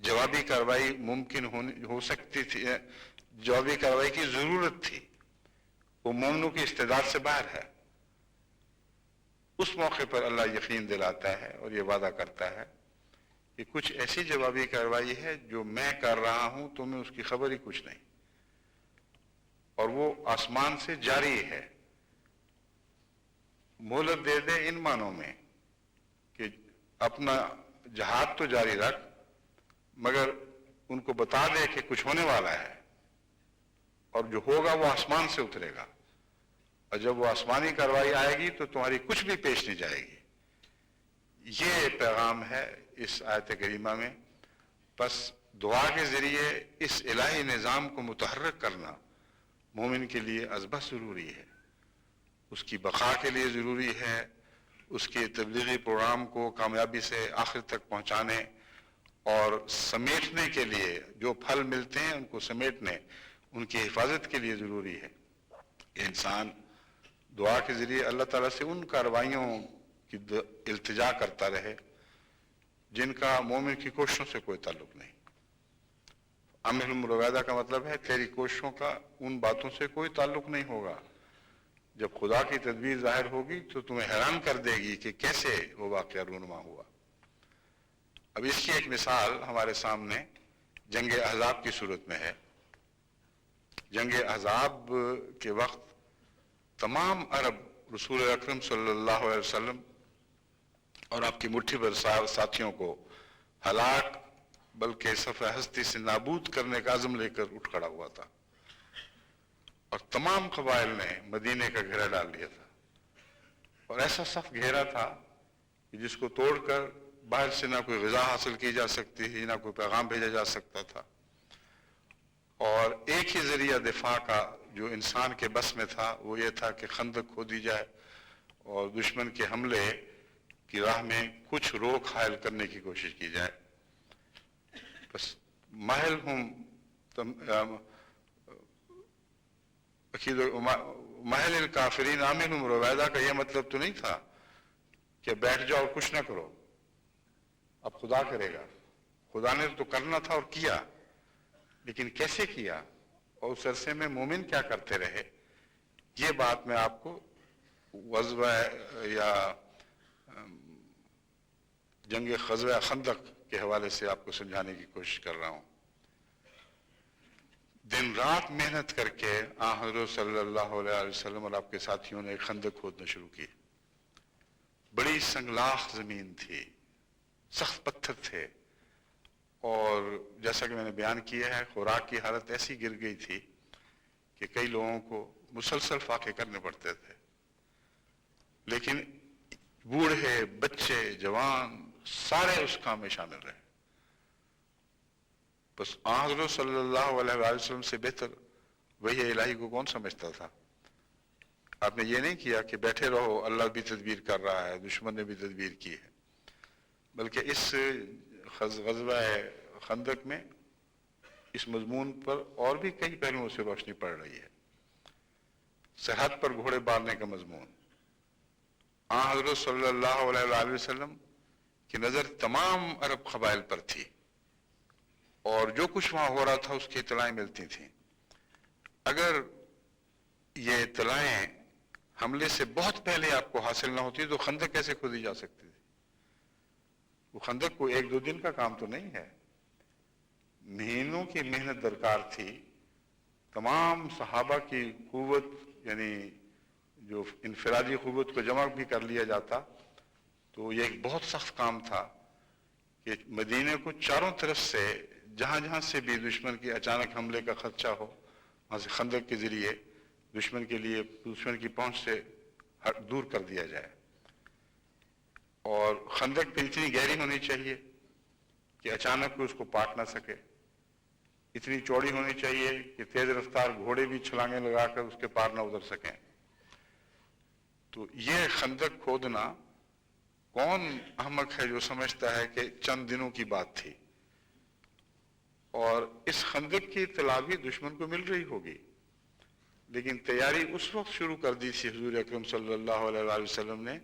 Speaker 1: جوابی کارروائی ممکن ہو سکتی تھی، جوابی کارروائی کی ضرورت تھی، وہ مومنوں کی استعداد سے باہر ہے۔ اس موقع پر اللہ یقین دلاتا ہے اور یہ وعدہ کرتا ہے کہ کچھ ایسی جوابی کارروائی ہے جو میں کر رہا ہوں، تمہیں اس کی خبر ہی کچھ نہیں، اور وہ آسمان سے جاری ہے۔ مہلت دے دے ان معنوں میں کہ اپنا جہاد تو جاری رکھ، مگر ان کو بتا دے کہ کچھ ہونے والا ہے، اور جو ہوگا وہ آسمان سے اترے گا، اور جب وہ آسمانی کارروائی آئے گی تو تمہاری کچھ بھی پیش نہیں جائے گی۔ یہ پیغام ہے اس آیت کریمہ میں۔ پس دعا کے ذریعے اس الہی نظام کو متحرک کرنا مومن کے لیے ازبہ ضروری ہے، اس کی بقا کے لیے ضروری ہے، اس کے تبلیغی پروگرام کو کامیابی سے آخر تک پہنچانے اور سمیٹنے کے لیے، جو پھل ملتے ہیں ان کو سمیٹنے، ان کی حفاظت کے لیے ضروری ہے کہ انسان دعا کے ذریعے اللہ تعالیٰ سے ان کارروائیوں کی التجا کرتا رہے جن کا مومن کی کوششوں سے کوئی تعلق نہیں۔ عامل المرویدہ کا مطلب ہے تیری کوششوں کا ان باتوں سے کوئی تعلق نہیں ہوگا، جب خدا کی تدبیر ظاہر ہوگی تو تمہیں حیران کر دے گی کہ کیسے وہ واقعہ رونما ہوا۔ اب اس کی ایک مثال ہمارے سامنے جنگ احزاب کی صورت میں ہے۔ جنگ احزاب کے وقت تمام عرب رسول اکرم صلی اللہ علیہ وسلم اور آپ کی مٹھی بھر ساتھیوں کو ہلاک بلکہ صفحہ ہستی سے نابود کرنے کا عزم لے کر اٹھ کھڑا ہوا تھا، اور تمام قبائل نے مدینے کا گھیرا ڈال لیا تھا، اور ایسا سخت گھیرا تھا کہ جس کو توڑ کر باہر سے نہ کوئی غذا حاصل کی جا سکتی تھی، نہ کوئی پیغام بھیجا جا سکتا تھا، اور ایک ہی ذریعہ دفاع کا جو انسان کے بس میں تھا وہ یہ تھا کہ خندق کھودی جائے اور دشمن کے حملے کی راہ میں کچھ روک حائل کرنے کی کوشش کی جائے۔ بس محل الکافرین آمنہم رویدہ کا یہ مطلب تو نہیں تھا کہ بیٹھ جاؤ اور کچھ نہ کرو، اب خدا کرے گا۔ خدا نے تو کرنا تھا اور کیا، لیکن کیسے کیا اور اس عرصے میں مومن کیا کرتے رہے، یہ بات میں آپ کو غزوہ یا جنگ غزوہ خندق کے حوالے سے آپ کو سمجھانے کی کوشش کر رہا ہوں۔ دن رات محنت کر کے حضرت صلی اللہ علیہ وسلم اور آپ کے ساتھیوں نے ایک خندق کھودنا شروع کی۔ بڑی سنگلاخ زمین تھی، سخت پتھر تھے، اور جیسا کہ میں نے بیان کیا ہے خوراک کی حالت ایسی گر گئی تھی کہ کئی لوگوں کو مسلسل فاقے کرنے پڑتے تھے، لیکن بوڑھے بچے جوان سارے اس کام میں شامل رہے۔ بس حضرت صلی اللہ علیہ وسلم سے بہتر وحی الہی کو کون سمجھتا تھا؟ آپ نے یہ نہیں کیا کہ بیٹھے رہو، اللہ بھی تدبیر کر رہا ہے، دشمن نے بھی تدبیر کی ہے، بلکہ اس غزوہ خندق میں اس مضمون پر اور بھی کئی پہلوؤں سے روشنی پڑ رہی ہے۔ سرحد پر گھوڑے باندھنے کا مضمون، حضرت صلی اللہ علیہ وسلم کی نظر تمام عرب قبائل پر تھی، اور جو کچھ وہاں ہو رہا تھا اس کی اطلاعیں ملتی تھیں۔ اگر یہ اطلاعیں حملے سے بہت پہلے آپ کو حاصل نہ ہوتی تو خندق کیسے کھودی جا سکتی تھی؟ وہ خندق کو ایک دو دن کا کام تو نہیں ہے، مہینوں کی محنت درکار تھی۔ تمام صحابہ کی قوت، یعنی جو انفرادی قوت کو جمع بھی کر لیا جاتا تو یہ ایک بہت سخت کام تھا کہ مدینے کو چاروں طرف سے جہاں جہاں سے بھی دشمن کی اچانک حملے کا خدشہ ہو، وہاں سے خندق کے ذریعے دشمن کی پہنچ سے دور کر دیا جائے۔ اور خندق پہ اتنی گہری ہونی چاہیے کہ اچانک کوئی اس کو پاٹ نہ سکے، اتنی چوڑی ہونی چاہیے کہ تیز رفتار گھوڑے بھی چھلانگیں لگا کر اس کے پار نہ اتر سکیں، تو یہ خندق کھودنا کون احمق ہے جو سمجھتا ہے کہ چند دنوں کی بات تھی، اور اس خندق کی اطلاع بھی دشمن کو مل رہی ہوگی، لیکن تیاری اس وقت شروع کر دی تھی حضور اکرم صلی اللہ علیہ وآلہ وسلم نے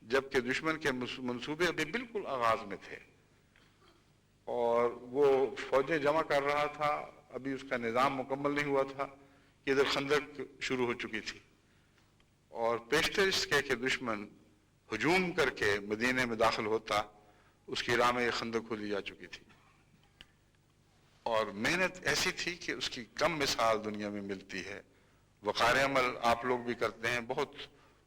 Speaker 1: جبکہ دشمن کے منصوبے ابھی بالکل آغاز میں تھے، اور وہ فوجیں جمع کر رہا تھا، ابھی اس کا نظام مکمل نہیں ہوا تھا کہ ادھر خندق شروع ہو چکی تھی، اور پیشتر اس کے کہ دشمن ہجوم کر کے مدینے میں داخل ہوتا، اس کی راہ میں یہ خندق کھودی جا چکی تھی، اور محنت ایسی تھی کہ اس کی کم مثال دنیا میں ملتی ہے۔ وقار عمل آپ لوگ بھی کرتے ہیں، بہت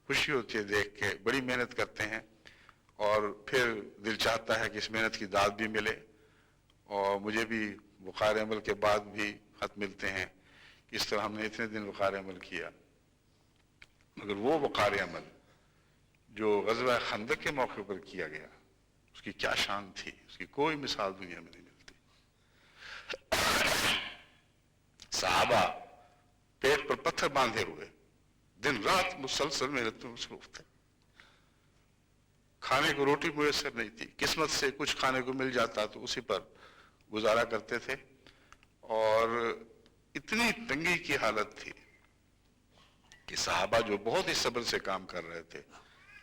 Speaker 1: خوشی ہوتی ہے دیکھ کے، بڑی محنت کرتے ہیں اور پھر دل چاہتا ہے کہ اس محنت کی داد بھی ملے، اور مجھے بھی وقار عمل کے بعد بھی خط ملتے ہیں کہ اس طرح ہم نے اتنے دن وقار عمل کیا، مگر وہ وقار عمل جو غزوہ خندق کے موقع پر کیا گیا اس کی کیا شان تھی، اس کی کوئی مثال دنیا میں نہیں ملتی۔ صحابہ پیٹ پر پتھر باندھے ہوئے دن رات مسلسل محنت میں مصروف تھے، کھانے کو روٹی میسر نہیں تھی، قسمت سے کچھ کھانے کو مل جاتا تو اسی پر گزارا کرتے تھے، اور اتنی تنگی کی حالت تھی کہ صحابہ جو بہت ہی صبر سے کام کر رہے تھے،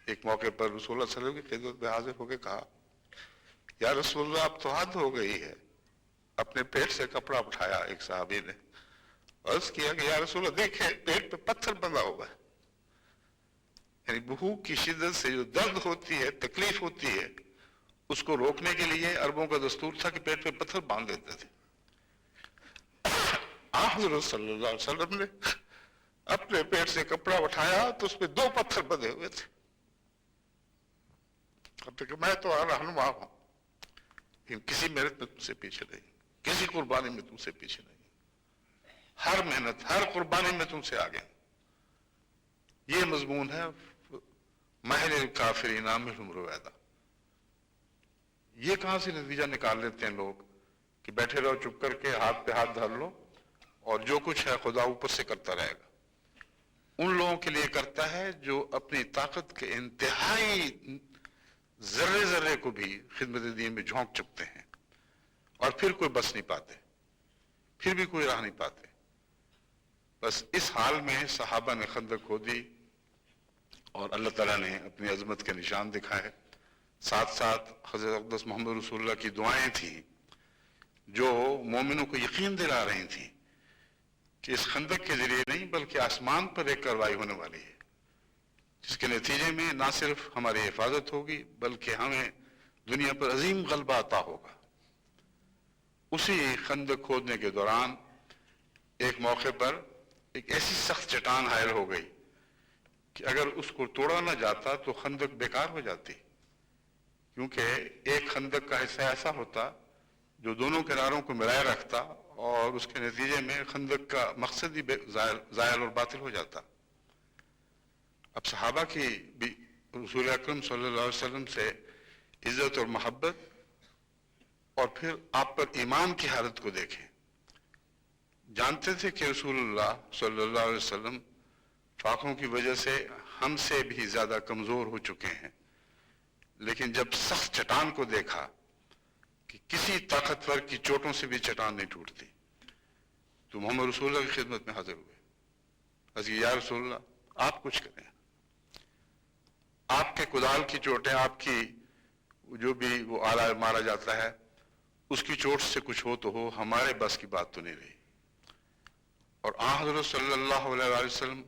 Speaker 1: ایک موقع پر رسول اللہ صلی اللہ علیہ وسلم کی خدمت میں حاضر ہو کے کہا، یا رسول اللہ اب تو حد ہو گئی ہے۔ اپنے پیٹ سے کپڑا اٹھایا ایک صحابی نے، عرض کیا کہ یا رسول اللہ دیکھیں پیٹ پہ پتھر بندھا ہوا ہے، یعنی بھوک کی شدت سے جو درد ہوتی ہے، تکلیف ہوتی ہے، اس کو روکنے کے لیے عربوں کا دستور تھا کہ پیٹ پہ پتھر باندھ دیتے تھے۔ حضرت صلی اللہ علیہ وسلم نے اپنے پیٹ سے کپڑا اٹھایا تو اس پہ 2 پتھر بندھے ہوئے تھے۔ کہتے کہ میں تو رہنما ہوں، لیکن کسی محنت میں تم سے پیچھے نہیں، کسی قربانی میں تم سے پیچھے نہیں، ہر محنت ہر قربانی میں تم سے آگے ہوں۔ یہ مضمون ہے مہل الکافرین منہم رویدہ۔ یہ کہاں سے نتیجہ نکال لیتے ہیں لوگ کہ بیٹھے رہو چپ کر کے، ہاتھ پہ ہاتھ دھر لو اور جو کچھ ہے خدا اوپر سے کرتا رہے گا۔ ان لوگوں کے لیے کرتا ہے جو اپنی طاقت کے انتہائی ذرے ذرے کو بھی خدمت دین میں جھونک چکتے ہیں، اور پھر کوئی بس نہیں پاتے، پھر بھی کوئی راہ نہیں پاتے۔ بس اس حال میں صحابہ نے خندق کھودی اور اللہ تعالیٰ نے اپنی عظمت کے نشان دکھائے، ساتھ ساتھ حضرت اقدس محمد رسول اللہ کی دعائیں تھیں جو مومنوں کو یقین دلا رہی تھیں کہ اس خندق کے ذریعے نہیں بلکہ آسمان پر ایک کارروائی ہونے والی ہے، جس کے نتیجے میں نہ صرف ہماری حفاظت ہوگی بلکہ ہمیں دنیا پر عظیم غلبہ عطا ہوگا۔ اسی خندق کھودنے کے دوران ایک موقع پر ایک ایسی سخت چٹان حائل ہو گئی کہ اگر اس کو توڑا نہ جاتا تو خندق بیکار ہو جاتی، کیونکہ ایک خندق کا حصہ ایسا ہوتا جو دونوں کناروں کو ملائے رکھتا، اور اس کے نتیجے میں خندق کا مقصد ہی زائل اور باطل ہو جاتا۔ اب صحابہ کی بھی رسول اکرم صلی اللہ علیہ وسلم سے عزت اور محبت، اور پھر آپ پر ایمان کی حالت کو دیکھیں، جانتے تھے کہ رسول اللہ صلی اللہ علیہ وسلم فاقوں کی وجہ سے ہم سے بھی زیادہ کمزور ہو چکے ہیں، لیکن جب سخت چٹان کو دیکھا کہ کسی طاقتور کی چوٹوں سے بھی چٹان نہیں ٹوٹتی، تو محمد رسول اللہ کی خدمت میں حاضر ہوئے، عرض کیا یا رسول اللہ آپ کچھ کریں، آپ کے کدال کی چوٹیں، آپ کی جو بھی وہ آلہ مارا جاتا ہے اس کی چوٹ سے کچھ ہو تو ہو، ہمارے بس کی بات تو نہیں رہی۔ اور حضرت صلی اللہ علیہ وآلہ وسلم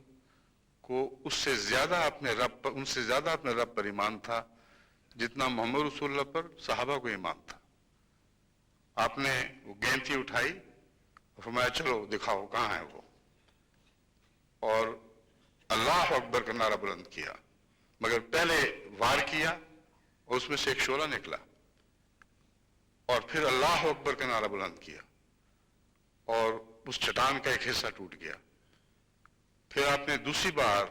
Speaker 1: کو ان سے زیادہ اپنے رب پر ایمان تھا جتنا محمد رسول اللہ پر صحابہ کو ایمان تھا۔ آپ نے وہ گینتی اٹھائی اور فرمایا چلو دکھاؤ کہاں ہے وہ، اور اللہ اکبر کا نعرہ بلند کیا، مگر پہلے وار کیا اور اس میں سے ایک شعلہ نکلا، اور پھر اللہ اکبر کا نعرہ بلند کیا اور اس چٹان کا ایک حصہ ٹوٹ گیا۔ پھر آپ نے دوسری بار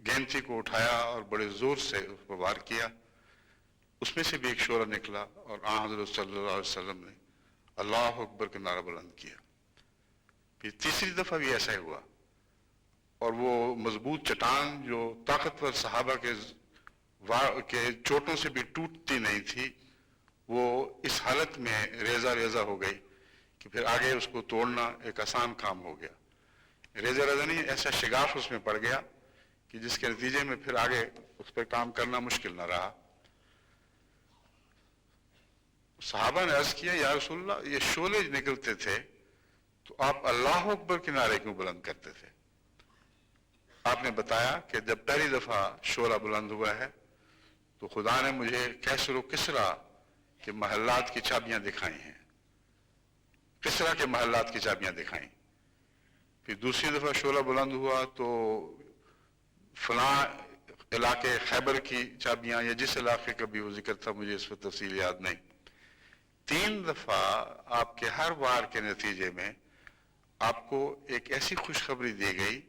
Speaker 1: گینتی کو اٹھایا اور بڑے زور سے اس پر وار کیا، اس میں سے بھی ایک شعلہ نکلا، اور حضرت صلی اللہ علیہ وسلم نے اللہ اکبر کا نعرہ بلند کیا۔ پھر تیسری دفعہ بھی ایسا ہی ہوا، اور وہ مضبوط چٹان جو طاقتور صحابہ کے چوٹوں سے بھی ٹوٹتی نہیں تھی، وہ اس حالت میں ریزہ ریزہ ہو گئی کہ پھر آگے اس کو توڑنا ایک آسان کام ہو گیا. ریزہ ریزہ نہیں، ایسا شگاف اس میں پڑ گیا کہ جس کے نتیجے میں پھر آگے اس پہ کام کرنا مشکل نہ رہا. صحابہ نے عرض کیا یا رسول اللہ، یہ شعلے نکلتے تھے تو آپ اللہ اکبر کے نعرے کیوں بلند کرتے تھے؟ آپ نے بتایا کہ جب پہلی دفعہ شعلہ بلند ہوا ہے تو خدا نے مجھے کیسر و کسرا کے محلات کی چابیاں دکھائی ہیں، کسرا کے محلات کی چابیاں دکھائیں. پھر دوسری دفعہ شعلہ بلند ہوا تو فلاں علاقے خیبر کی چابیاں، یا جس علاقے کا بھی وہ ذکر تھا مجھے اس پر تفصیل یاد نہیں. 3 دفعہ آپ کے ہر وار کے نتیجے میں آپ کو ایک ایسی خوشخبری دی گئی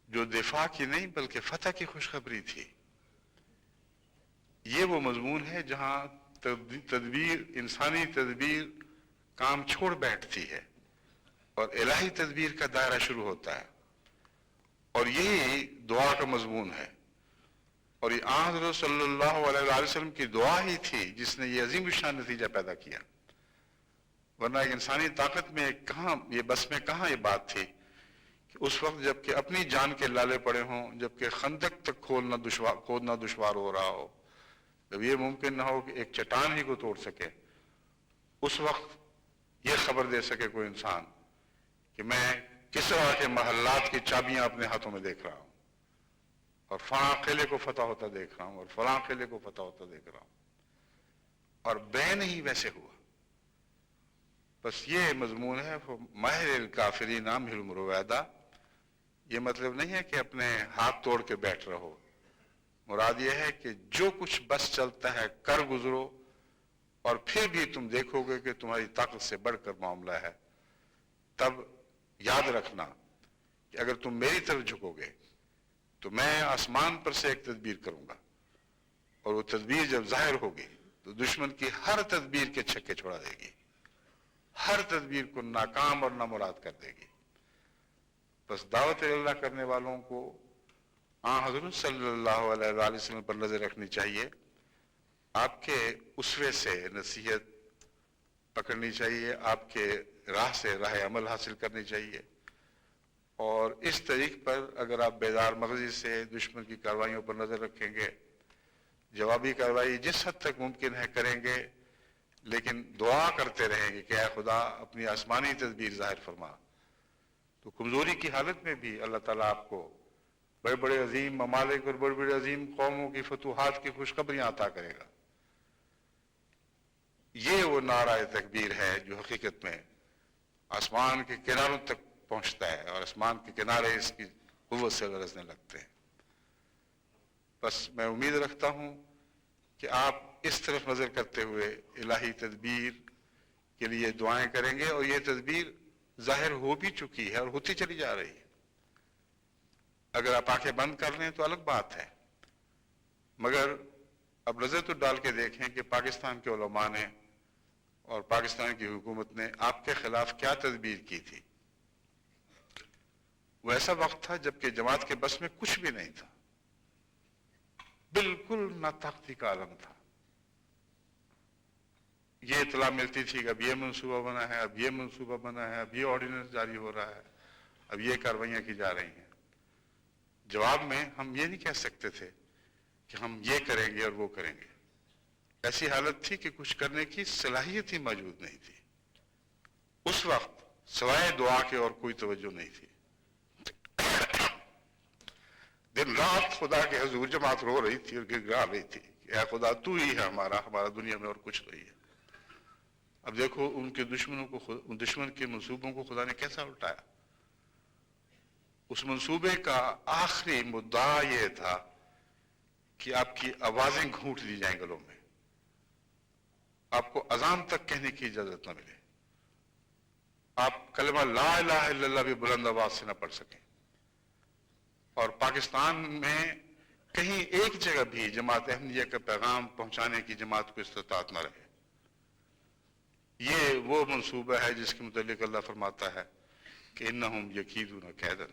Speaker 1: جو دفاع کی نہیں بلکہ فتح کی خوشخبری تھی. یہ وہ مضمون ہے جہاں تدبیر، انسانی تدبیر کام چھوڑ بیٹھتی ہے اور الہی تدبیر کا دائرہ شروع ہوتا ہے. اور یہی دعا کا مضمون ہے، اور یہ حضرت صلی اللہ علیہ وسلم کی دعا ہی تھی جس نے یہ عظیم الشان نتیجہ پیدا کیا. ورنہ ایک انسانی طاقت میں کہاں یہ بس میں کہاں یہ بات تھی کہ اس وقت جب کہ اپنی جان کے لالے پڑے ہوں، جب کہ خندق تک کھودنا دشوار ہو رہا ہو، جب یہ ممکن نہ ہو کہ ایک چٹان ہی کو توڑ سکے، اس وقت یہ خبر دے سکے کوئی انسان کہ میں کسرا کے محلات کی چابیاں اپنے ہاتھوں میں دیکھ رہا ہوں اور فلاں قلعے کو فتح ہوتا دیکھ رہا ہوں اور فلاں قلعے کو فتح ہوتا دیکھ رہا ہوں، اور بین ہی ویسے ہوا. بس یہ مضمون ہے ماہر الکافرین امہلہم رویدا. یہ مطلب نہیں ہے کہ اپنے ہاتھ توڑ کے بیٹھ رہو، مراد یہ ہے کہ جو کچھ بس چلتا ہے کر گزرو، اور پھر بھی تم دیکھو گے کہ تمہاری طاقت سے بڑھ کر معاملہ ہے. تب یاد رکھنا کہ اگر تم میری طرف جھکو گے تو میں آسمان پر سے ایک تدبیر کروں گا، اور وہ تدبیر جب ظاہر ہوگی تو دشمن کی ہر تدبیر کے چھکے چھوڑا دے گی، ہر تدبیر کو ناکام اور نامراد کر دے گی. بس دعوت اللہ کرنے والوں کو حضرت صلی اللہ علیہ وآلہ وسلم پر نظر رکھنی چاہیے. آپ کے اسوے سے نصیحت پکڑنی چاہیے، آپ کے راہ سے راہ عمل حاصل کرنی چاہیے، اور اس طریق پر اگر آپ بیدار مغزی سے دشمن کی کارروائیوں پر نظر رکھیں گے، جوابی کارروائی جس حد تک ممکن ہے کریں گے، لیکن دعا کرتے رہیں گے کہ اے خدا اپنی آسمانی تدبیر ظاہر فرما، تو کمزوری کی حالت میں بھی اللہ تعالیٰ آپ کو بڑے بڑے عظیم ممالک اور بڑے بڑے عظیم قوموں کی فتوحات کی خوشخبریاں عطا کرے گا. یہ وہ نعرہ تکبیر ہے جو حقیقت میں آسمان کے کناروں تک پہنچتا ہے اور آسمان کے کنارے اس کی قوت سے گرجنے لگتے ہیں. بس میں امید رکھتا ہوں کہ آپ اس طرف نظر کرتے ہوئے الہی تدبیر کے لیے دعائیں کریں گے، اور یہ تدبیر ظاہر ہو بھی چکی ہے اور ہوتی چلی جا رہی ہے. اگر آپ آنکھیں بند کر لیں تو الگ بات ہے، مگر اب نظر تو ڈال کے دیکھیں کہ پاکستان کے علماء نے اور پاکستان کی حکومت نے آپ کے خلاف کیا تدبیر کی تھی. وہ ایسا وقت تھا جب کہ جماعت کے بس میں کچھ بھی نہیں تھا، بالکل ناطاقتی کا عالم تھا. یہ اطلاع ملتی تھی کہ اب یہ منصوبہ بنا ہے، اب یہ منصوبہ بنا ہے، اب یہ آرڈیننس جاری ہو رہا ہے، اب یہ کارروائیاں کی جا رہی ہیں. جواب میں ہم یہ نہیں کہہ سکتے تھے کہ ہم یہ کریں گے اور وہ کریں گے. ایسی حالت تھی کہ کچھ کرنے کی صلاحیت ہی موجود نہیں تھی. اس وقت سوائے دعا کے اور کوئی توجہ نہیں تھی. دن رات خدا کے حضور جماعت رو رہی تھی اور گڑگڑا رہی تھی کہ اے خدا تو ہی ہے ہمارا دنیا میں اور کچھ نہیں ہے. اب دیکھو ان کے دشمن کے منصوبوں کو خدا نے کیسا الٹایا. اس منصوبے کا آخری مدعا یہ تھا کہ آپ کی آوازیں گھونٹ دی جائیں گلوں میں، آپ کو اذان تک کہنے کی اجازت نہ ملے، آپ کلمہ لا الہ الا اللہ بھی بلند آواز سے نہ پڑھ سکیں، اور پاکستان میں کہیں ایک جگہ بھی جماعت احمدیہ کا پیغام پہنچانے کی جماعت کو استطاعت نہ رہے. یہ وہ منصوبہ ہے جس کے متعلق اللہ فرماتا ہے کہ انہم یکیدون کیدن.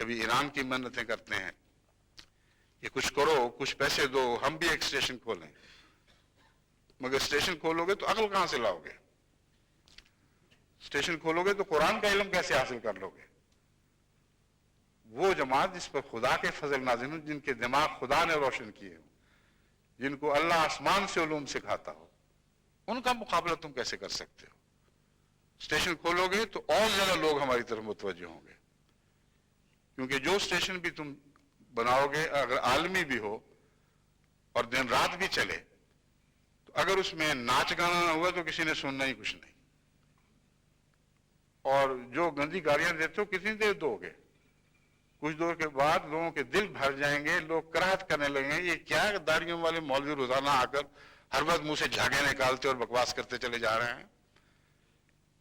Speaker 1: کبھی ایران کی منتیں کرتے ہیں کہ کچھ کرو، کچھ پیسے دو، ہم بھی ایک اسٹیشن کھولیں. مگر اسٹیشن کھولو گے تو عقل کہاں سے لاؤ گے؟ اسٹیشن کھولو گے تو قرآن کا علم کیسے حاصل کر لو گے؟ وہ جماعت جس پر خدا کے فضل نازل ہوں، جن کے دماغ خدا نے روشن کیے ہوں، جن کو اللہ آسمان سے علوم سکھاتا ہو، ان کا مقابلہ تم کیسے کر سکتے ہو؟ اسٹیشن کھولو گے تو اور زیادہ لوگ ہماری طرف متوجہ ہوں گے، کیونکہ جو اسٹیشن بھی تم بناؤ گے اگر عالمی بھی ہو اور دن رات بھی چلے، تو اگر اس میں ناچ گانا نہ ہوا تو کسی نے سننا ہی کچھ نہیں. اور جو گندی گالیاں دیتے ہو کتنی دیر دو گے؟ کچھ دور کے بعد لوگوں کے دل بھر جائیں گے، لوگ کراہت کرنے لگیں گے، یہ کیا داڑھیوں والے مولوی روزانہ آ کر ہر وقت منہ سے جھاگے نکالتے اور بکواس کرتے چلے جا رہے ہیں.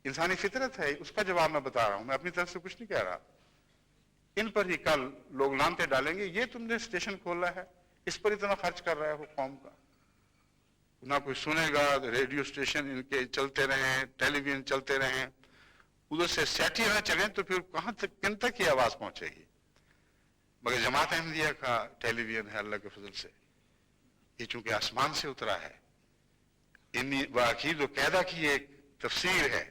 Speaker 1: انسانی فطرت ہے، اس کا جواب میں بتا رہا ہوں، میں اپنی طرف سے کچھ نہیں کہہ رہا. ان پر ہی کل لوگ لانتے ڈالیں گے، یہ تم نے اسٹیشن کھولا ہے، اس پر اتنا خرچ کر رہے ہو قوم کا. نہ کوئی سنے گا، ریڈیو اسٹیشن ان کے چلتے رہیں، ٹیلی ویژن چلتے رہیں، ادھر سے سیٹی نہ چلیں تو پھر کہاں تک، کن تک یہ آواز پہنچے گی؟ مگر جماعت احمدیہ کا ٹیلی ویژن ہے اللہ کے فضل سے، یہ چونکہ آسمان سے اترا ہے، عقید و قاعدہ کی ایک تفسیر ہے،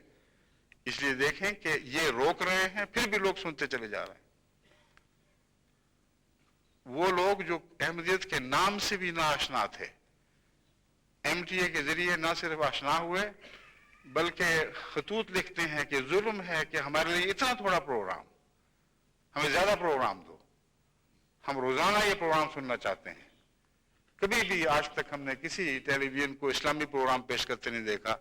Speaker 1: اس لیے دیکھیں کہ یہ روک رہے ہیں پھر بھی لوگ سنتے چلے جا رہے ہیں. وہ لوگ جو احمدیت کے نام سے بھی ناآشنا تھے، ایم ٹی اے کے ذریعے نہ صرف آشنا ہوئے بلکہ خطوط لکھتے ہیں کہ ظلم ہے کہ ہمارے لیے اتنا تھوڑا پروگرام، ہمیں زیادہ پروگرام دو، ہم روزانہ یہ پروگرام سننا چاہتے ہیں. کبھی بھی آج تک ہم نے کسی ٹیلی ویژن کو اسلامی پروگرام پیش کرتے نہیں دیکھا.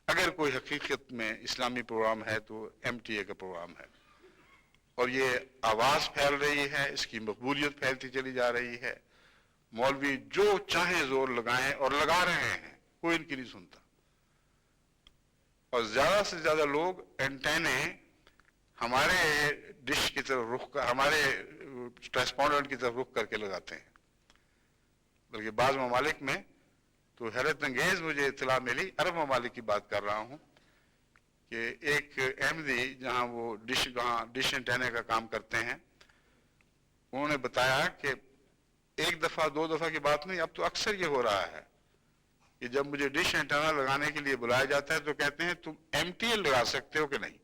Speaker 1: اگر کوئی حقیقت میں اسلامی پروگرام ہے تو ایم ٹی اے کا پروگرام ہے، اور یہ آواز پھیل رہی ہے، اس کی مقبولیت پھیلتی چلی جا رہی ہے. مولوی جو چاہیں زور لگائیں اور لگا رہے ہیں، کوئی ان کی نہیں سنتا. اور زیادہ سے زیادہ لوگ اینٹینے ہمارے ڈش کی طرف رخ کر، ہمارے ٹرانسپونڈنٹ کی طرف رخ کر کے لگاتے ہیں. بلکہ بعض ممالک میں تو حیرت انگیز مجھے اطلاع ملی، عرب ممالک کی بات کر رہا ہوں، کہ ایک احمدی جہاں وہ ڈش اینٹینے کا کام کرتے ہیں، انہوں نے بتایا کہ ایک دفعہ دو دفعہ کی بات نہیں، اب تو اکثر یہ ہو رہا ہے کہ جب مجھے ڈش اینٹینا لگانے کے لیے بلایا جاتا ہے تو کہتے ہیں تم ایم ٹی اے لگا سکتے ہو کہ نہیں؟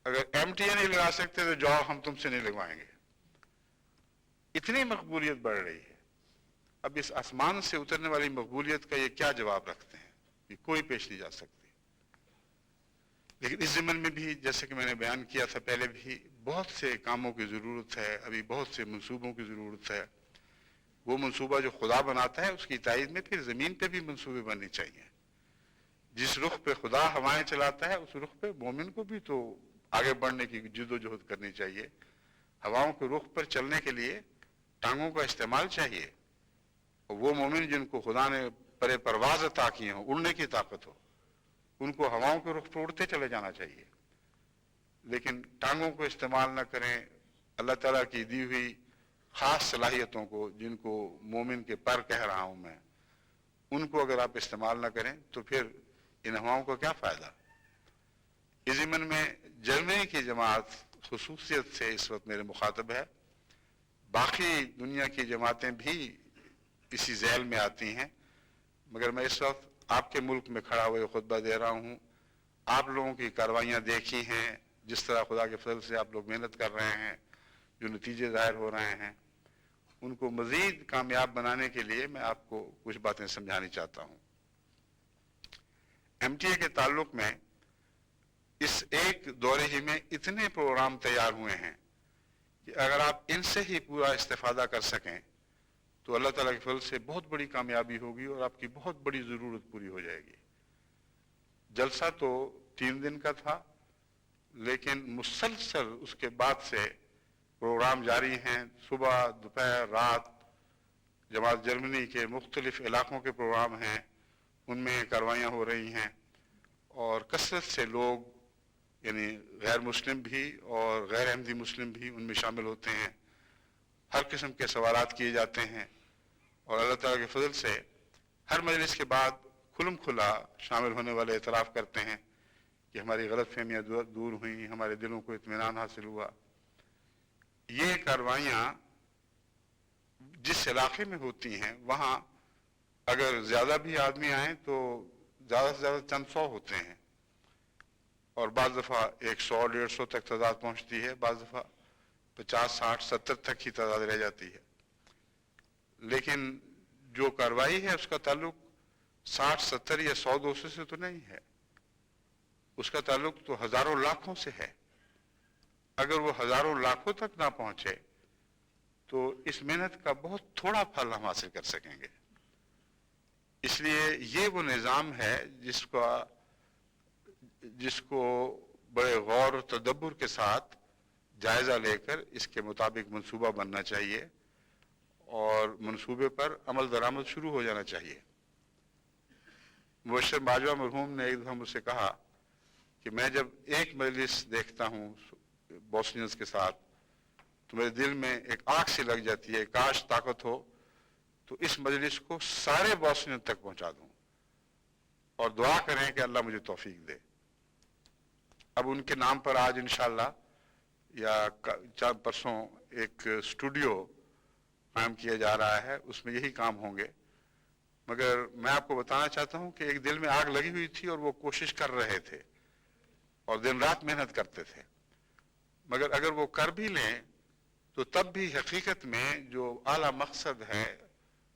Speaker 1: اگر ایم ٹی اے نہیں لگا سکتے تو جاؤ، ہم تم سے نہیں لگوائیں گے. اتنی مقبولیت بڑھ رہی ہے. اب اس آسمان سے اترنے والی مقبولیت کا یہ کیا جواب رکھتے ہیں؟ یہ کوئی پیش نہیں جا سکتی. لیکن اس ضمن میں بھی جیسے کہ میں نے بیان کیا تھا پہلے بھی، بہت سے کاموں کی ضرورت ہے، ابھی بہت سے منصوبوں کی ضرورت ہے. وہ منصوبہ جو خدا بناتا ہے اس کی تائید میں پھر زمین پہ بھی منصوبے بننے چاہیے. جس رخ پہ خدا ہوائیں چلاتا ہے اس رخ پہ مومن کو بھی تو آگے بڑھنے کی جد و جہد کرنی چاہیے. ہواؤں کے رخ پر چلنے کے لیے ٹانگوں کا استعمال چاہیے. اور وہ مومن جن کو خدا نے پر پرواز عطا کیے ہوں، اڑنے کی طاقت ہو، ان کو ہواؤں کے رخ پر اڑتے چلے جانا چاہیے. لیکن ٹانگوں کو استعمال نہ کریں، اللہ تعالیٰ کی دی ہوئی خاص صلاحیتوں کو، جن کو مومن کے پر کہہ رہا ہوں میں، ان کو اگر آپ استعمال نہ کریں تو پھر ان ہواؤں کو کیا فائدہ؟ اس ضمن میں جرمنی کی جماعت خصوصیت سے اس وقت میرے مخاطب ہے. باقی دنیا کی جماعتیں بھی اسی ذیل میں آتی ہیں، مگر میں اس وقت آپ کے ملک میں کھڑا ہوئے خطبہ دے رہا ہوں. آپ لوگوں کی کاروائیاں دیکھی ہیں، جس طرح خدا کے فضل سے آپ لوگ محنت کر رہے ہیں، جو نتیجے ظاہر ہو رہے ہیں، ان کو مزید کامیاب بنانے کے لیے میں آپ کو کچھ باتیں سمجھانی چاہتا ہوں. ایم ٹی اے کے تعلق میں اس ایک دورے ہی میں اتنے پروگرام تیار ہوئے ہیں کہ اگر آپ ان سے ہی پورا استفادہ کر سکیں تو اللہ تعالیٰ کے فضل سے بہت بڑی کامیابی ہوگی اور آپ کی بہت بڑی ضرورت پوری ہو جائے گی. جلسہ تو 3 دن کا تھا، لیکن مسلسل اس کے بعد سے پروگرام جاری ہیں. صبح، دوپہر، رات جماعت جرمنی کے مختلف علاقوں کے پروگرام ہیں، ان میں کاروائیاں ہو رہی ہیں، اور کثرت سے لوگ یعنی غیر مسلم بھی اور غیر احمدی مسلم بھی ان میں شامل ہوتے ہیں. ہر قسم کے سوالات کیے جاتے ہیں، اور اللہ تعالیٰ کے فضل سے ہر مجلس کے بعد کھلم کھلا شامل ہونے والے اعتراف کرتے ہیں کہ ہماری غلط فہمیاں دور ہوئیں، ہمارے دلوں کو اطمینان حاصل ہوا. یہ کاروائیاں جس علاقے میں ہوتی ہیں وہاں اگر زیادہ بھی آدمی آئیں تو زیادہ سے زیادہ چند سو ہوتے ہیں، اور بعض دفعہ 100 150 تک تعداد پہنچتی ہے، بعض دفعہ 50 60 70 تک ہی تعداد رہ جاتی ہے. لیکن جو کارروائی ہے اس کا تعلق 60 70 یا 100 200 سے تو نہیں ہے، اس کا تعلق تو ہزاروں لاکھوں سے ہے. اگر وہ ہزاروں لاکھوں تک نہ پہنچے تو اس محنت کا بہت تھوڑا پھل ہم حاصل کر سکیں گے. اس لیے یہ وہ نظام ہے جس کو بڑے غور و تدبر کے ساتھ جائزہ لے کر اس کے مطابق منصوبہ بننا چاہیے اور منصوبے پر عمل درآمد شروع ہو جانا چاہیے. مبشر باجوہ مرحوم نے ایک دفعہ مجھ سے کہا کہ میں جب ایک مجلس دیکھتا ہوں بوسنینز کے ساتھ تو میرے دل میں ایک آگ سی لگ جاتی ہے، کاش طاقت ہو تو اس مجلس کو سارے بوسنین تک پہنچا دوں، اور دعا کریں کہ اللہ مجھے توفیق دے. اب ان کے نام پر آج انشاءاللہ یا چند پرسوں ایک اسٹوڈیو قائم کیا جا رہا ہے، اس میں یہی کام ہوں گے. مگر میں آپ کو بتانا چاہتا ہوں کہ ایک دل میں آگ لگی ہوئی تھی اور وہ کوشش کر رہے تھے اور دن رات محنت کرتے تھے. مگر اگر وہ کر بھی لیں تو تب بھی حقیقت میں جو اعلیٰ مقصد ہے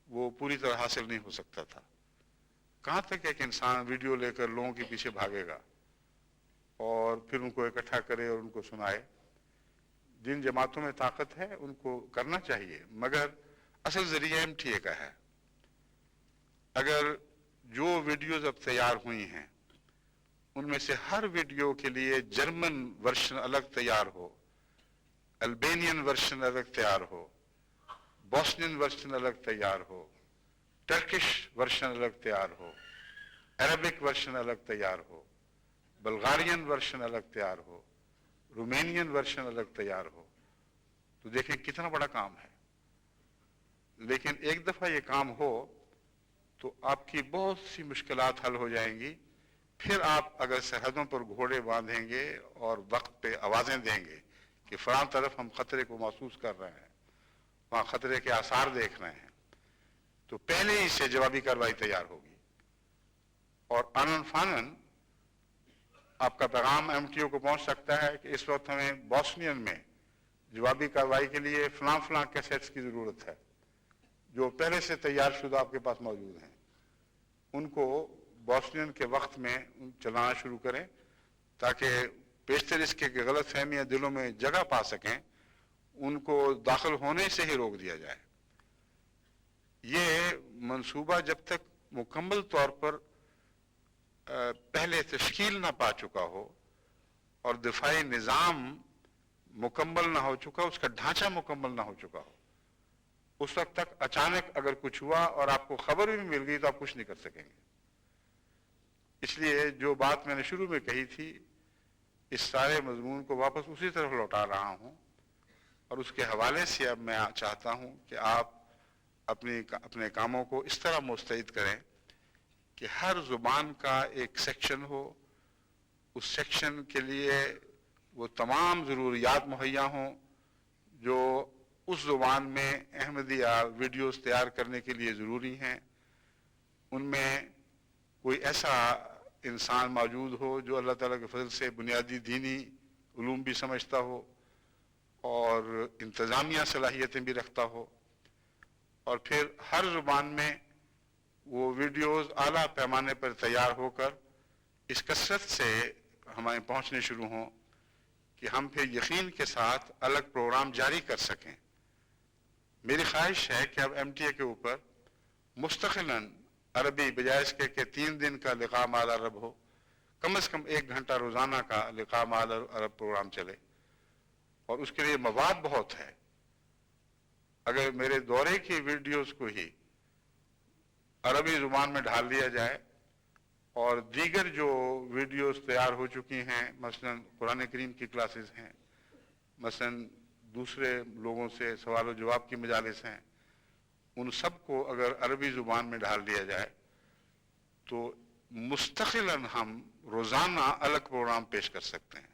Speaker 1: وہ پوری طرح حاصل نہیں ہو سکتا تھا. کہاں تک ایک انسان ویڈیو لے کر لوگوں کے پیچھے بھاگے گا اور پھر ان کو اکٹھا کرے اور ان کو سنائے. جن جماعتوں میں طاقت ہے ان کو کرنا چاہیے، مگر اصل ذریعہ MTA کا ہے. اگر جو ویڈیوز اب تیار ہوئی ہیں ان میں سے ہر ویڈیو کے لیے جرمن ورشن الگ تیار ہو، البینین ورشن الگ تیار ہو، بوسنین ورشن الگ تیار ہو، ٹرکش ورشن الگ تیار ہو، عربک ورشن الگ تیار ہو، بلغارین ورشن الگ تیار ہو، رومینین ورشن الگ تیار ہو، تو دیکھیں کتنا بڑا کام ہے. لیکن ایک دفعہ یہ کام ہو تو آپ کی بہت سی مشکلات حل ہو جائیں گی. پھر آپ اگر سرحدوں پر گھوڑے باندھیں گے اور وقت پہ آوازیں دیں گے کہ فلاں طرف ہم خطرے کو محسوس کر رہے ہیں، وہاں خطرے کے آثار دیکھ رہے ہیں، تو پہلے ہی سے جوابی کارروائی تیار ہوگی. اور آنن فانن آپ کا پیغام MTO کو پہنچ سکتا ہے کہ اس وقت ہمیں بوسنین میں جوابی کارروائی کے لیے فلاں فلاں کیسٹس کی ضرورت ہے جو پہلے سے تیار شدہ آپ کے پاس موجود ہیں. ان کو بوسنین کے وقت میں چلانا شروع کریں تاکہ بیشتر اس کے غلط فہمیاں دلوں میں جگہ پا سکیں، ان کو داخل ہونے سے ہی روک دیا جائے. یہ منصوبہ جب تک مکمل طور پر پہلے تشکیل نہ پا چکا ہو اور دفاعی نظام مکمل نہ ہو چکا، اس کا ڈھانچہ مکمل نہ ہو چکا ہو، اس وقت تک اچانک اگر کچھ ہوا اور آپ کو خبر بھی مل گئی تو آپ کچھ نہیں کر سکیں گے. اس لیے جو بات میں نے شروع میں کہی تھی اس سارے مضمون کو واپس اسی طرف لوٹا رہا ہوں، اور اس کے حوالے سے اب میں چاہتا ہوں کہ آپ اپنے کاموں کو اس طرح مستعد کریں کہ ہر زبان کا ایک سیکشن ہو، اس سیکشن کے لیے وہ تمام ضروریات مہیا ہوں جو اس زبان میں احمدیہ ویڈیوز تیار کرنے کے لیے ضروری ہیں. ان میں کوئی ایسا انسان موجود ہو جو اللہ تعالیٰ کے فضل سے بنیادی دینی علوم بھی سمجھتا ہو اور انتظامیہ صلاحیتیں بھی رکھتا ہو، اور پھر ہر زبان میں وہ ویڈیوز اعلیٰ پیمانے پر تیار ہو کر اس کثرت سے ہمیں پہنچنے شروع ہوں کہ ہم پھر یقین کے ساتھ الگ پروگرام جاری کر سکیں. میری خواہش ہے کہ اب MTA کے اوپر مستقلاً عربی بجائے اس کے کہ 3 دن کا لقاء مع العرب ہو، کم از کم 1 گھنٹہ روزانہ کا لقاء مع العرب پروگرام چلے، اور اس کے لیے مواد بہت ہے. اگر میرے دورے کی ویڈیوز کو ہی عربی زبان میں ڈھال دیا جائے اور دیگر جو ویڈیوز تیار ہو چکی ہیں، مثلا قرآن کریم کی کلاسز ہیں، مثلا دوسرے لوگوں سے سوال و جواب کی مجالس ہیں، ان سب کو اگر عربی زبان میں ڈال دیا جائے تو مستقلاً ہم روزانہ الگ پروگرام پیش کر سکتے ہیں.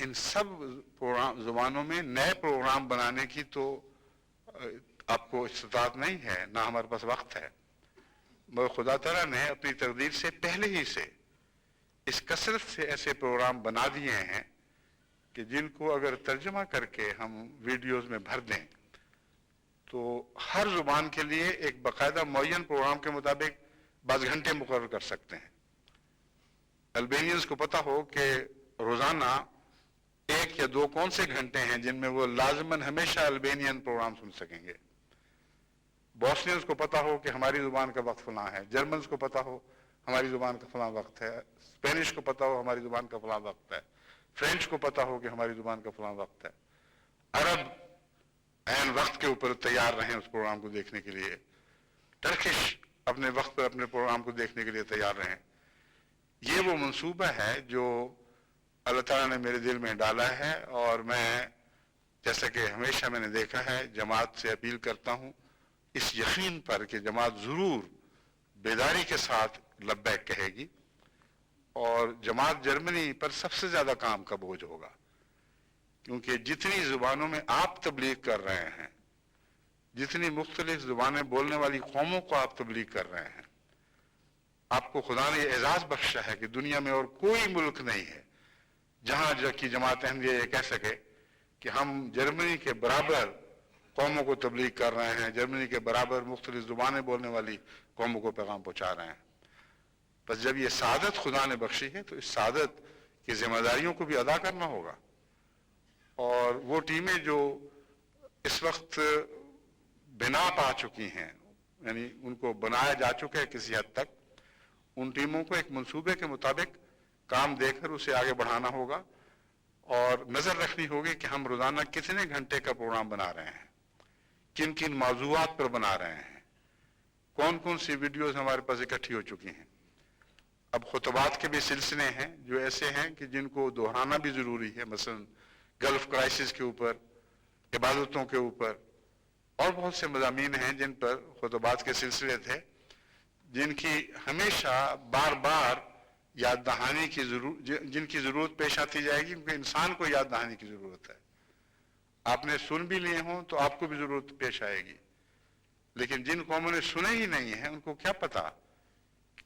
Speaker 1: ان سب زبانوں میں نئے پروگرام بنانے کی تو آپ کو استطاعت نہیں ہے، نہ ہمارے پاس وقت ہے، مگر خدا تعالیٰ نے اپنی تقدیر سے پہلے ہی سے اس کثرت سے ایسے پروگرام بنا دیے ہیں کہ جن کو اگر ترجمہ کر کے ہم ویڈیوز میں بھر دیں تو ہر زبان کے لیے ایک باقاعدہ معین پروگرام کے مطابق بعض گھنٹے مقرر کر سکتے ہیں۔ البینینز کو پتہ ہو کہ روزانہ 1 یا 2 کون سے گھنٹے ہیں جن میں وہ لازماً ہمیشہ البینین پروگرام سن سکیں گے۔ بوسنینز کو پتہ ہو کہ ہماری زبان کا وقت فلاں ہے، جرمنز کو پتہ ہو ہماری زبان کا فلاں وقت ہے، اسپینش کو پتہ ہو ہماری زبان کا فلاں وقت ہے، فرینچ کو پتہ ہو کہ ہماری زبان کا فلاں وقت ہے۔ عرب عین وقت کے اوپر تیار رہیں اس پروگرام کو دیکھنے کے لیے، ٹرکش اپنے وقت پر اپنے پروگرام کو دیکھنے کے لیے تیار رہیں۔ یہ وہ منصوبہ ہے جو اللہ تعالیٰ نے میرے دل میں ڈالا ہے، اور میں جیسا کہ ہمیشہ میں نے دیکھا ہے جماعت سے اپیل کرتا ہوں اس یقین پر کہ جماعت ضرور بیداری کے ساتھ لبیک کہے گی، اور جماعت جرمنی پر سب سے زیادہ کام کا بوجھ ہوگا، کیونکہ جتنی زبانوں میں آپ تبلیغ کر رہے ہیں، جتنی مختلف زبانیں بولنے والی قوموں کو آپ تبلیغ کر رہے ہیں، آپ کو خدا نے یہ اعزاز بخشا ہے کہ دنیا میں اور کوئی ملک نہیں ہے جہاں کی جماعت احمدیہ یہ کہہ سکے کہ ہم جرمنی کے برابر قوموں کو تبلیغ کر رہے ہیں، جرمنی کے برابر مختلف زبانیں بولنے والی قوموں کو پیغام پہنچا رہے ہیں۔ بس جب یہ سعادت خدا نے بخشی ہے تو اس سعادت کی ذمہ داریوں کو بھی ادا کرنا ہوگا، اور وہ ٹیمیں جو اس وقت بنا پا چکی ہیں، یعنی ان کو بنایا جا چکا ہے کسی حد تک، ان ٹیموں کو ایک منصوبے کے مطابق کام دے کر اسے آگے بڑھانا ہوگا، اور نظر رکھنی ہوگی کہ ہم روزانہ کتنے گھنٹے کا پروگرام بنا رہے ہیں، کن کن موضوعات پر بنا رہے ہیں، کون کون سی ویڈیوز ہمارے پاس اکٹھی ہو چکی ہیں۔ اب خطبات کے بھی سلسلے ہیں جو ایسے ہیں کہ جن کو دہرانا بھی ضروری ہے، مثلا گلف کرائسس کے اوپر، عبادتوں کے اوپر، اور بہت سے مضامین ہیں جن پر خطبات کے سلسلے تھے جن کی ہمیشہ بار بار یاد دہانی کی جن کی ضرورت پیش آتی جائے گی، کیونکہ انسان کو یاد دہانی کی ضرورت ہے۔ آپ نے سن بھی لیے ہوں تو آپ کو بھی ضرورت پیش آئے گی، لیکن جن قوموں نے سنے ہی نہیں ہیں ان کو کیا پتا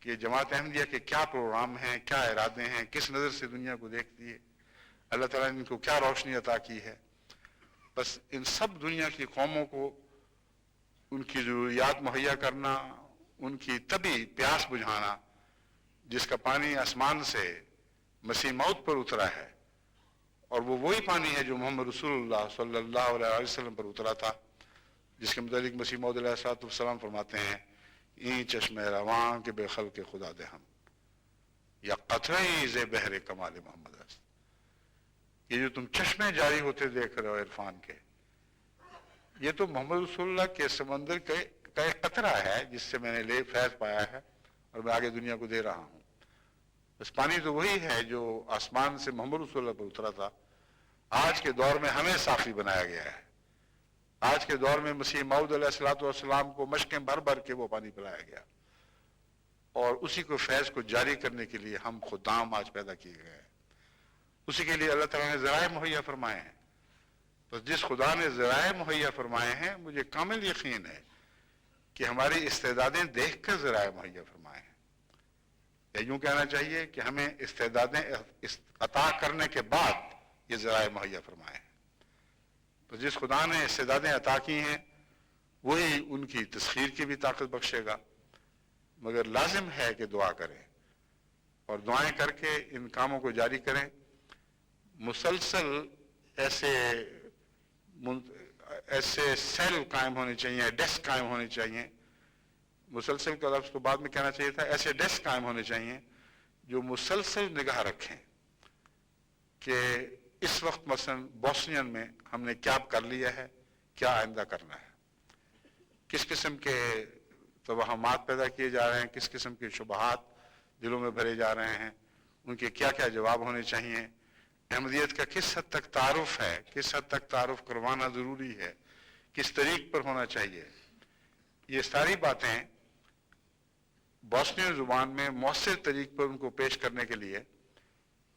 Speaker 1: کہ جماعت احمدیہ کے کیا پروگرام ہیں، کیا ارادے ہیں، کس نظر سے دنیا کو دیکھتی ہے، اللہ تعالیٰ نے ان کو کیا روشنی عطا کی ہے۔ بس ان سب دنیا کی قوموں کو ان کی ضروریات مہیا کرنا، ان کی طبی پیاس بجھانا، جس کا پانی آسمان سے مسیح موعود پر اترا ہے، اور وہ وہی پانی ہے جو محمد رسول اللہ صلی اللہ علیہ وسلم پر اترا تھا، جس کے متعلق مسیح موعود علیہ السلام فرماتے ہیں این چشم رواں کے بے خلق خدا دے ہم، یا قطرے ز بحر کمال محمد است۔ یہ جو تم چشمے جاری ہوتے دیکھ رہے ہو عرفان کے، یہ تو محمد رسول اللہ کے سمندر کا ایک قطرہ ہے جس سے میں نے فیض پایا ہے اور میں آگے دنیا کو دے رہا ہوں۔ بس پانی تو وہی ہے جو آسمان سے محمد رسول اللہ پر اترا تھا، آج کے دور میں ہمیں صافی بنایا گیا ہے۔ آج کے دور میں مسیح موعود علیہ السلام کو مشکیں بھر بھر کے وہ پانی پلایا گیا، اور اسی کو فیض کو جاری کرنے کے لیے ہم خدام آج پیدا کیے گئے ہیں، اسی کے لیے اللہ تعالیٰ نے ذرائع مہیا فرمائے ہیں۔ تو جس خدا نے ذرائع مہیا فرمائے ہیں، مجھے کامل یقین ہے کہ ہماری استعدادیں دیکھ کر ذرائع مہیا فرمائے ہیں، یا یوں کہنا چاہیے کہ ہمیں استعدادیں عطا کرنے کے بعد یہ ذرائع مہیا فرمائے ہیں۔ تو جس خدا نے استعدادیں عطا کی ہیں وہی ان کی تسخیر کی بھی طاقت بخشے گا، مگر لازم ہے کہ دعا کریں اور دعائیں کر کے ان کاموں کو جاری کریں۔ مسلسل ایسے سیل قائم ہونے چاہیے، ڈیسک قائم ہونے چاہیے، مسلسل کا لفظ تو بعد میں کہنا چاہیے تھا، ایسے ڈیسک قائم ہونے چاہیے جو مسلسل نگاہ رکھیں کہ اس وقت مثلا بوسنین میں ہم نے کیا کر لیا ہے، کیا آئندہ کرنا ہے، کس قسم کے توہمات پیدا کیے جا رہے ہیں، کس قسم کے شبہات دلوں میں بھرے جا رہے ہیں، ان کے کیا کیا جواب ہونے چاہیے، احمدیت کا کس حد تک تعارف ہے، کس حد تک تعارف کروانا ضروری ہے، کس طریق پر ہونا چاہیے۔ یہ ساری باتیں بوسنین زبان میں مؤثر طریق پر ان کو پیش کرنے کے لیے